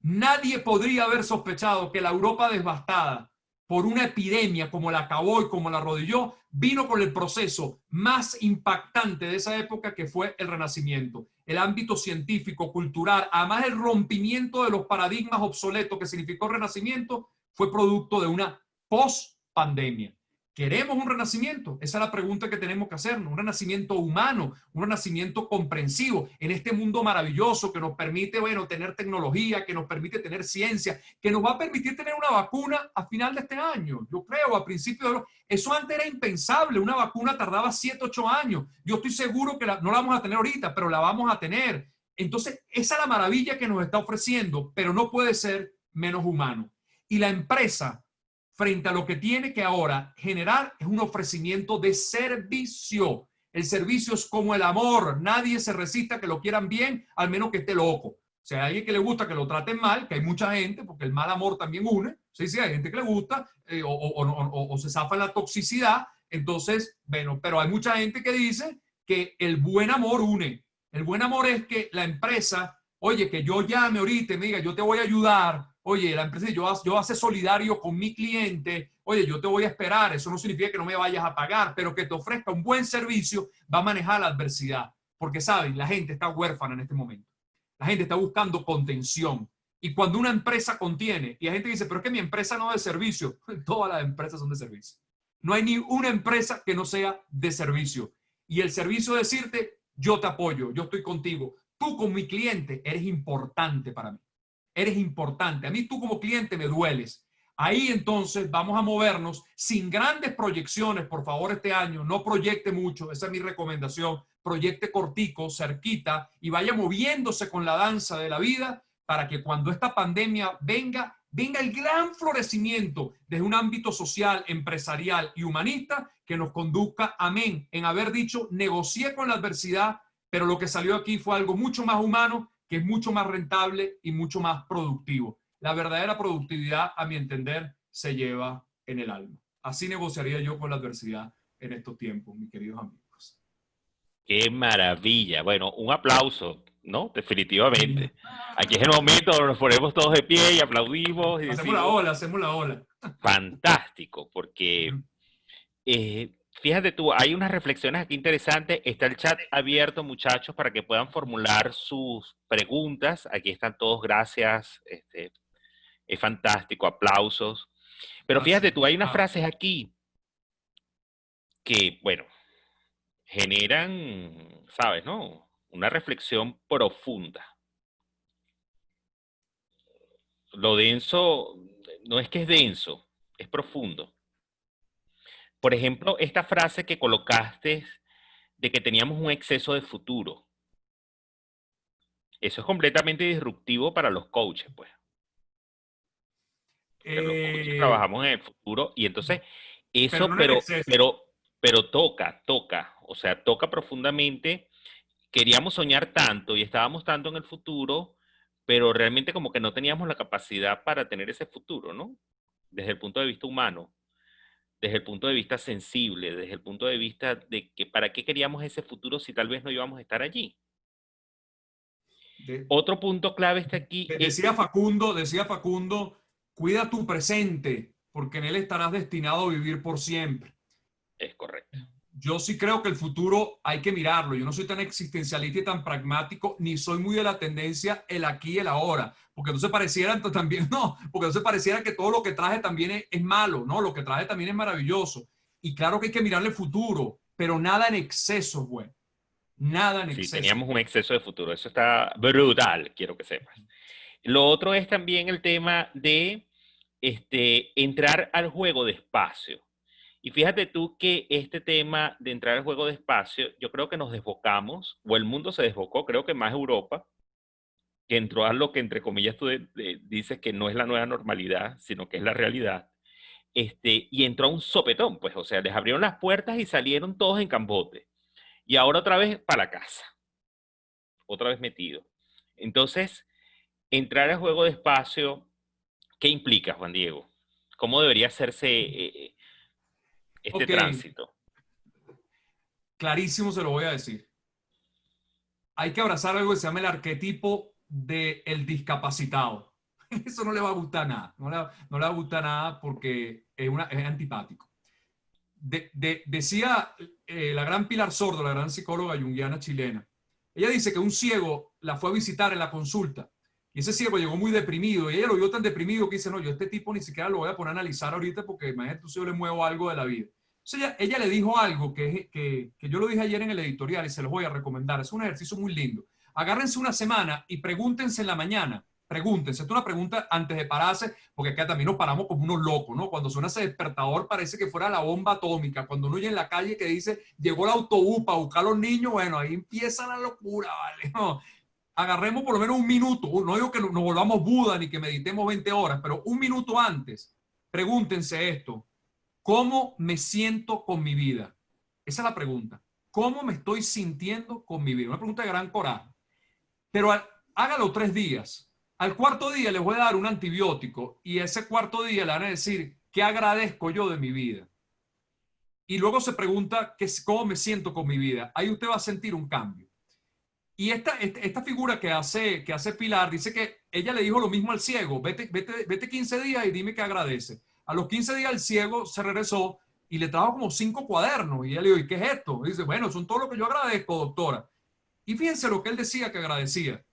Nadie podría haber sospechado que la Europa devastada por una epidemia como la acabó y como la arrodilló, vino con el proceso más impactante de esa época, que fue el Renacimiento. El ámbito científico, cultural, además el rompimiento de los paradigmas obsoletos que significó el Renacimiento, fue producto de una post-pandemia. ¿Queremos un renacimiento? Esa es la pregunta que tenemos que hacernos. Un renacimiento humano, un renacimiento comprensivo en este mundo maravilloso que nos permite, bueno, tener tecnología, que nos permite tener ciencia, que nos va a permitir tener una vacuna a final de este año. Yo creo, a principios de eso antes era impensable. Una vacuna tardaba 7, 8 años. Yo estoy seguro que no la vamos a tener ahorita, pero la vamos a tener. Entonces, esa es la maravilla que nos está ofreciendo, pero no puede ser menos humano. Y la empresa, frente a lo que tiene que ahora generar, es un ofrecimiento de servicio. El servicio es como el amor. Nadie se resista a que lo quieran bien, al menos que esté loco. O sea, hay alguien que le gusta que lo traten mal, que hay mucha gente, porque el mal amor también une. Sí, sí, hay gente que le gusta o se zafa en la toxicidad. Entonces, bueno, pero hay mucha gente que dice que el buen amor une. El buen amor es que la empresa, oye, que yo llame ahorita y me diga, yo te voy a ayudar. Oye, la empresa, yo voy a ser solidario con mi cliente. Oye, yo te voy a esperar. Eso no significa que no me vayas a pagar, pero que te ofrezca un buen servicio, va a manejar la adversidad. Porque, ¿saben? La gente está huérfana en este momento. La gente está buscando contención. Y cuando una empresa contiene, y la gente dice, pero es que mi empresa no es de servicio. Todas las empresas son de servicio. No hay ni una empresa que no sea de servicio. Y el servicio es decirte, yo te apoyo, yo estoy contigo. Tú como mi cliente eres importante para mí. Eres importante. A mí tú como cliente me dueles. Ahí entonces vamos a movernos sin grandes proyecciones, por favor, este año. No proyecte mucho, esa es mi recomendación. Proyecte cortico, cerquita y vaya moviéndose con la danza de la vida para que cuando esta pandemia venga el gran florecimiento desde un ámbito social, empresarial y humanista que nos conduzca, amén, en haber dicho, negocié con la adversidad, pero lo que salió aquí fue algo mucho más humano, que es mucho más rentable y mucho más productivo. La verdadera productividad, a mi entender, se lleva en el alma. Así negociaría yo con la adversidad en estos tiempos, mis queridos amigos. Qué maravilla. Bueno, un aplauso, ¿no? Definitivamente. Aquí es el momento donde nos ponemos todos de pie y aplaudimos y hacemos la ola, hacemos la ola. Fantástico, porque fíjate tú, hay unas reflexiones aquí interesantes. Está el chat abierto, muchachos, para que puedan formular sus preguntas. Aquí están todos, gracias. Es fantástico, aplausos. Pero fíjate tú, hay unas frases aquí que, bueno, generan, ¿sabes, no? Una reflexión profunda. Lo denso no es que es denso, es profundo. Por ejemplo, esta frase que colocaste de que teníamos un exceso de futuro. Eso es completamente disruptivo para los coaches, pues. Porque los coaches trabajamos en el futuro y entonces eso, pero toca, o sea, toca profundamente. Queríamos soñar tanto y estábamos tanto en el futuro, pero realmente como que no teníamos la capacidad para tener ese futuro, ¿no? Desde el punto de vista humano, desde el punto de vista sensible, desde el punto de vista de que para qué queríamos ese futuro si tal vez no íbamos a estar allí. Otro punto clave está aquí. Decía Facundo, cuida tu presente, porque en él estarás destinado a vivir por siempre. Es correcto. Yo sí creo que el futuro hay que mirarlo. Yo no soy tan existencialista y tan pragmático, ni soy muy de la tendencia el aquí y el ahora. Porque entonces pareciera también, no, porque entonces pareciera que todo lo que traje también es malo, ¿no? Lo que traje también es maravilloso. Y claro que hay que mirarle el futuro, pero nada en exceso, güey. Nada en Sí, exceso. teníamos un exceso de futuro. Eso está brutal, quiero que sepas. Lo otro es también el tema de entrar al juego despacio. Y fíjate tú que este tema de entrar al juego despacio, yo creo que nos desbocamos, o el mundo se desbocó, creo que más Europa, que entró a lo que entre comillas tú dices que no es la nueva normalidad, sino que es la realidad, y entró a un sopetón, pues, o sea, les abrieron las puertas y salieron todos en cambote. Y ahora otra vez para la casa, otra vez metido. Entonces, entrar al juego despacio, ¿qué implica, Juan Diego? ¿Cómo debería hacerse este Ok, tránsito? clarísimo se lo voy a decir. Hay que abrazar algo que se llama el arquetipo del discapacitado. Eso no le va a gustar nada. No le va a gustar nada porque es antipático. Decía la gran Pilar Sordo, la gran psicóloga junguiana chilena. Ella dice que un ciego la fue a visitar en la consulta y ese ciego llegó muy deprimido y ella lo vio tan deprimido que dice, no, yo a este tipo ni siquiera lo voy a poner a analizar ahorita porque imagínate si yo le muevo algo de la vida. Entonces ella le dijo algo que yo lo dije ayer en el editorial y se los voy a recomendar. Es un ejercicio muy lindo. Agárrense una semana y pregúntense en la mañana. Pregúntense, esto es una pregunta antes de pararse, porque acá también nos paramos como unos locos, ¿no? Cuando suena ese despertador parece que fuera la bomba atómica. Cuando uno oye en la calle que dice, llegó el autobús para buscar a los niños, bueno, ahí empieza la locura, ¿vale? No, agarremos por lo menos un minuto, no digo que nos volvamos Buda ni que meditemos 20 horas, pero un minuto antes, pregúntense esto, ¿cómo me siento con mi vida? Esa es la pregunta. ¿Cómo me estoy sintiendo con mi vida? Una pregunta de gran coraje. Pero hágalo 3 días. Al cuarto día les voy a dar un antibiótico y ese cuarto día le van a decir, ¿qué agradezco yo de mi vida? Y luego se pregunta, ¿cómo me siento con mi vida? Ahí usted va a sentir un cambio. Y esta figura que hace Pilar dice que ella le dijo lo mismo al ciego, vete 15 días y dime qué agradece. A los 15 días el ciego se regresó y le trajo como 5 cuadernos y ella le dijo, ¿y qué es esto? Y dice, bueno, son todo lo que yo agradezco, doctora. Y fíjense lo que él decía que agradecía.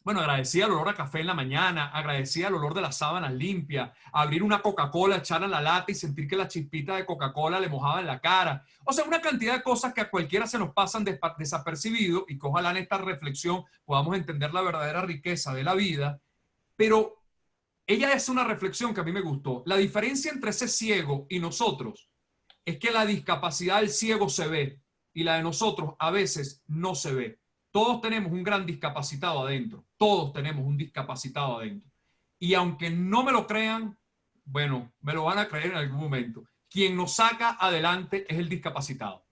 Bueno, agradecía el olor a café en la mañana, agradecía el olor de las sábanas limpias, abrir una Coca-Cola, echarla en la lata y sentir que la chispita de Coca-Cola le mojaba en la cara. O sea, una cantidad de cosas que a cualquiera se nos pasan desapercibido y que ojalá en esta reflexión podamos entender la verdadera riqueza de la vida. Pero ella es una reflexión que a mí me gustó. La diferencia entre ese ciego y nosotros es que la discapacidad del ciego se ve y la de nosotros a veces no se ve. Todos tenemos un gran discapacitado adentro. Todos tenemos un discapacitado adentro. Y aunque no me lo crean, bueno, me lo van a creer en algún momento. Quien nos saca adelante es el discapacitado.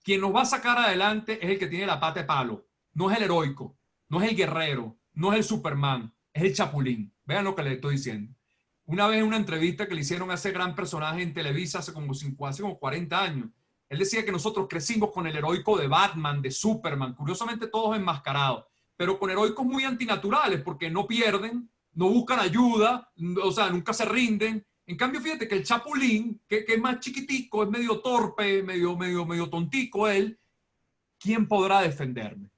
Quien nos va a sacar adelante es el que tiene la pata de palo. No es el heroico, no es el guerrero, no es el Superman, es el chapulín. Vean lo que les estoy diciendo. Una vez en una entrevista que le hicieron a ese gran personaje en Televisa hace como 40 años, él decía que nosotros crecimos con el heroico de Batman, de Superman, curiosamente todos enmascarados, pero con heroicos muy antinaturales porque no pierden, no buscan ayuda, o sea, nunca se rinden. En cambio, fíjate que el Chapulín, que es más chiquitico, es medio torpe, medio tontico él, ¿quién podrá defenderme?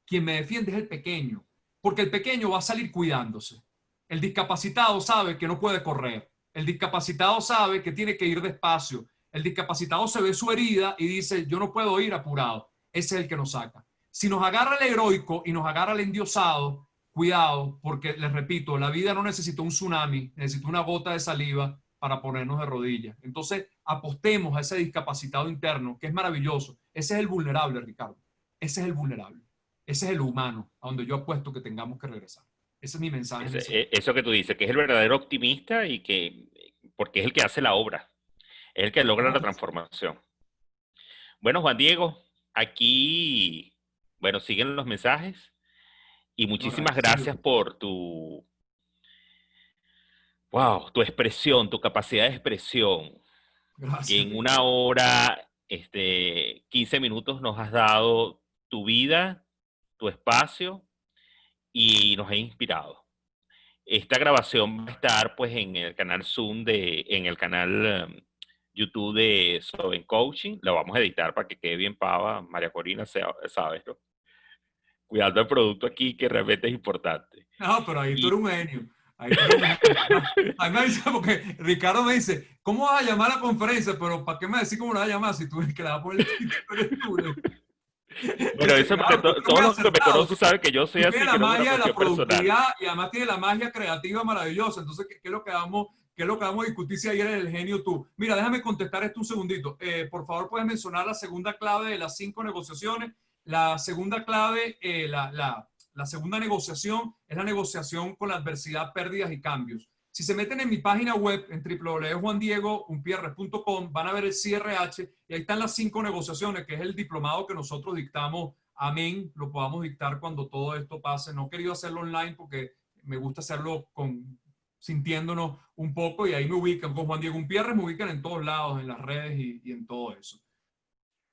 Quien me defiende es el pequeño, porque el pequeño va a salir cuidándose. El discapacitado sabe que no puede correr. El discapacitado sabe que tiene que ir despacio. El discapacitado se ve su herida y dice, yo no puedo ir apurado. Ese es el que nos saca. Si nos agarra el heroico y nos agarra el endiosado, cuidado, porque les repito, la vida no necesita un tsunami, necesita una gota de saliva para ponernos de rodillas. Entonces, apostemos a ese discapacitado interno, que es maravilloso. Ese es el vulnerable, Ricardo. Ese es el vulnerable. Ese es el humano, a donde yo apuesto que tengamos que regresar. Ese es mi mensaje en ese momento. Eso que tú dices, que es el verdadero optimista y que, porque es el que hace la obra, es el que logra la transformación. Bueno, Juan Diego, aquí, bueno, siguen los mensajes y No, muchísimas agradecido. gracias por wow, tu expresión, tu capacidad de expresión, que Gracias, en una Ricardo. hora, 15 minutos nos has dado tu vida, tu espacio y nos ha inspirado. Esta grabación va a estar pues en el canal Zoom en el canal YouTube de Soben Coaching. Lo vamos a editar para que quede bien pava. María Corina, sabes, ¿no? Cuidando el producto aquí, que realmente es importante. No, pero ahí tú Y eres un genio. Ahí tú eres un genio. A mí me dice, porque Ricardo me dice, ¿cómo vas a llamar a la conferencia? Pero ¿para qué me decís cómo la vas a llamar si tú el que la va a poner el título eres tú? bueno, eso porque Claro, tú eres todos muy los que me acertado. conocen saben que yo soy Tú tienes así, la que no es una magia de la cuestión personal. productividad y además tienes la magia creativa maravillosa. Entonces, ¿qué es lo que vamos, qué es lo que vamos a discutir si ayer eres el genio tú? Mira, déjame contestar esto un segundito. Por favor, puedes mencionar la segunda clave de las 5 negociaciones. La segunda clave, la segunda negociación es la negociación con la adversidad, pérdidas y cambios. Si se meten en mi página web en www.juandiegounpierre.com van a ver el CRH y ahí están las 5 negociaciones, que es el diplomado que nosotros dictamos. Amén, lo podamos dictar cuando todo esto pase. No he querido hacerlo online porque me gusta hacerlo sintiéndonos un poco y ahí me ubican. Con Juan Diego Umpierre me ubican en todos lados, en las redes y en todo eso.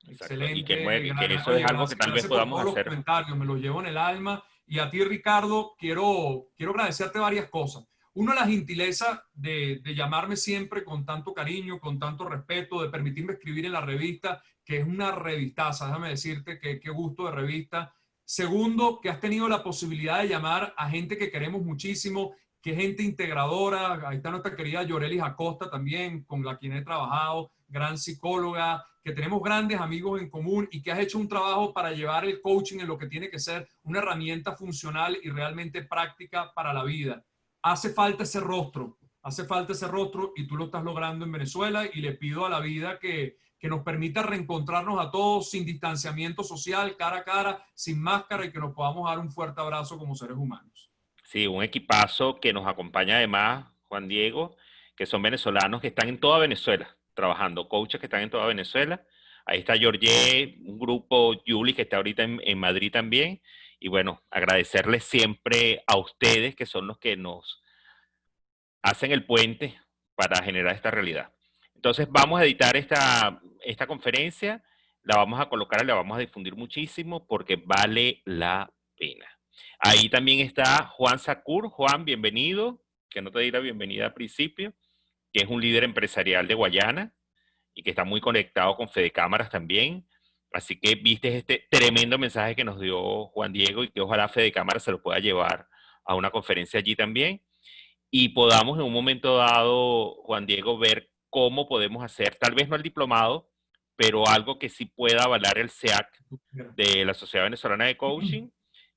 Exacto. Y que, Excelente. que eso es Oye, algo que gracias, tal vez gracias por podamos todos los hacer. comentarios. Me los llevo en el alma. Y a ti, Ricardo, quiero agradecerte varias cosas. Uno, la gentileza de llamarme siempre con tanto cariño, con tanto respeto, de permitirme escribir en la revista, que es una revistaza, déjame decirte que qué gusto de revista. Segundo, que has tenido la posibilidad de llamar a gente que queremos muchísimo, que gente integradora. Ahí está nuestra querida Yorelis Acosta también, con la quien he trabajado, gran psicóloga, que tenemos grandes amigos en común y que has hecho un trabajo para llevar el coaching en lo que tiene que ser una herramienta funcional y realmente práctica para la vida. Hace falta ese rostro y tú lo estás logrando en Venezuela y le pido a la vida que nos permita reencontrarnos a todos sin distanciamiento social, cara a cara, sin máscara y que nos podamos dar un fuerte abrazo como seres humanos. Sí, un equipazo que nos acompaña además, Juan Diego, que son venezolanos que están en toda Venezuela, trabajando, coaches que están en toda Venezuela. Ahí está Georgie, un grupo, Julie, que está ahorita en Madrid también. Y bueno, agradecerles siempre a ustedes, que son los que nos hacen el puente para generar esta realidad. Entonces vamos a editar esta conferencia, la vamos a colocar, la vamos a difundir muchísimo porque vale la pena. Ahí también está Juan Sacur. Juan, bienvenido, que no te di la bienvenida al principio, que es un líder empresarial de Guayana y que está muy conectado con Fede Cámaras también. Así que viste este tremendo mensaje que nos dio Juan Diego y que ojalá Fede Cámaras se lo pueda llevar a una conferencia allí también y podamos en un momento dado, Juan Diego, ver cómo podemos hacer, tal vez no el diplomado, pero algo que sí pueda avalar el SEAC de la Sociedad Venezolana de Coaching.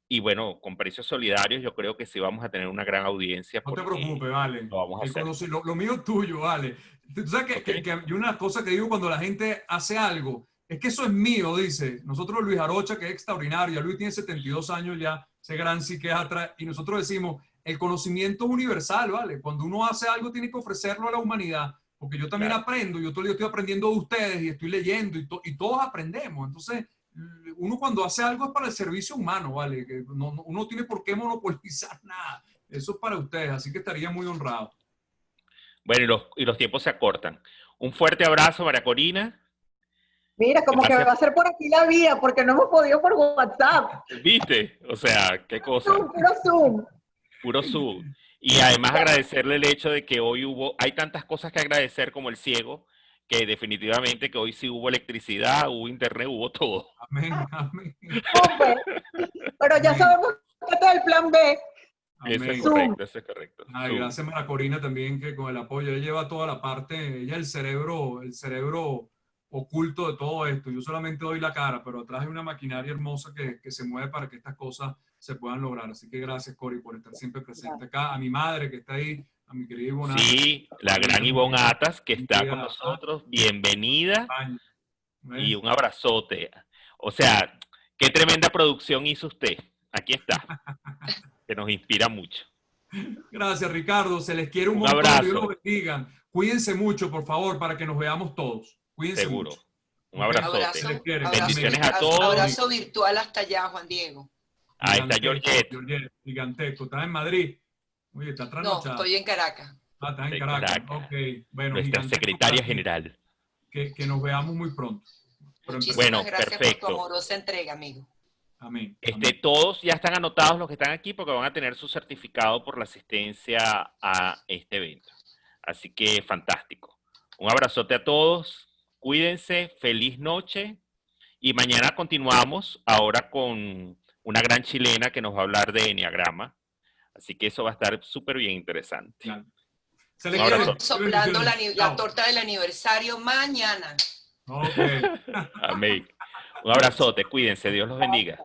Y bueno, con precios solidarios yo creo que sí vamos a tener una gran audiencia No te porque preocupes, vale. lo vamos a hacer. Lo mío es tuyo, vale. Tú sabes ¿Ok? yo una cosa que digo cuando la gente hace algo, es que eso es mío, dice. Nosotros, Luis Arocha, que es extraordinario, ya Luis tiene 72 años ya, ese gran psiquiatra, y nosotros decimos, el conocimiento es universal, ¿vale? Cuando uno hace algo tiene que ofrecerlo a la humanidad, porque yo también Claro. aprendo, yo todo el día estoy aprendiendo de ustedes y estoy leyendo y todos aprendemos. Entonces, uno cuando hace algo es para el servicio humano, ¿vale? Que uno no tiene por qué monopolizar nada. Eso es para ustedes, así que estaría muy honrado. Bueno, y los tiempos se acortan. Un fuerte abrazo, María Corina. Mira, como que me Gracias. va a hacer por aquí la vida, porque no hemos podido por WhatsApp. ¿Viste? O sea, qué cosa. Zoom, puro Zoom. Puro sub. Y además agradecerle el hecho de que hoy hay tantas cosas que agradecer como el ciego, que definitivamente que hoy sí hubo electricidad, hubo internet, hubo todo. Amén, amén. Súper. Pero ya Amén, sabemos que este es el plan B. Eso es amén. Zoom. correcto, eso es correcto. Ay, gracias a Corina también que con el apoyo, ella lleva toda la parte, ella es el cerebro oculto de todo esto. Yo solamente doy la cara, pero atrás hay una maquinaria hermosa que se mueve para que estas cosas se puedan lograr. Así que gracias, Cori, por estar siempre presente acá. A mi madre que está ahí, a mi querida Ivonne Atas, Sí, la gran Ivonne Atas que está con amiga, nosotros, bienvenida España. y ¿Ves? un abrazote. O sea, qué tremenda producción hizo usted. Aquí está, que nos inspira mucho. Gracias, Ricardo. Se les quiere un Un montón. Dios los abrazo, bendiga. Cuídense mucho, por favor, para que nos veamos todos. Cuídense mucho. seguro. Un ¿Ok? Se abrazote. les quiere. Bendiciones Amén. a todos. Abrazo virtual hasta allá, Juan Diego. Ahí está Gigantesco, Georgette gigantesco. ¿Estás en Madrid? Oye, está No, trasnochada. estoy en Caracas. Ah, estás en de Caracas. Caracas, Ok. Bueno, nuestra gigantesco para secretaria ti. general. Que nos veamos muy pronto. Pero Muchísimas Bueno, gracias por perfecto. tu amorosa entrega, amigo. amén. Amén. Todos ya están anotados los que están aquí porque van a tener su certificado por la asistencia a este evento. Así que fantástico. Un abrazote a todos. Cuídense. Feliz noche. Y mañana continuamos ahora con una gran chilena que nos va a hablar de enneagrama. Así que eso va a estar súper bien interesante. Claro. Se le Un abrazo. quiere. Soplando la Chao. torta del aniversario mañana. Ok. Amén. Un abrazote. Cuídense. Dios los bendiga.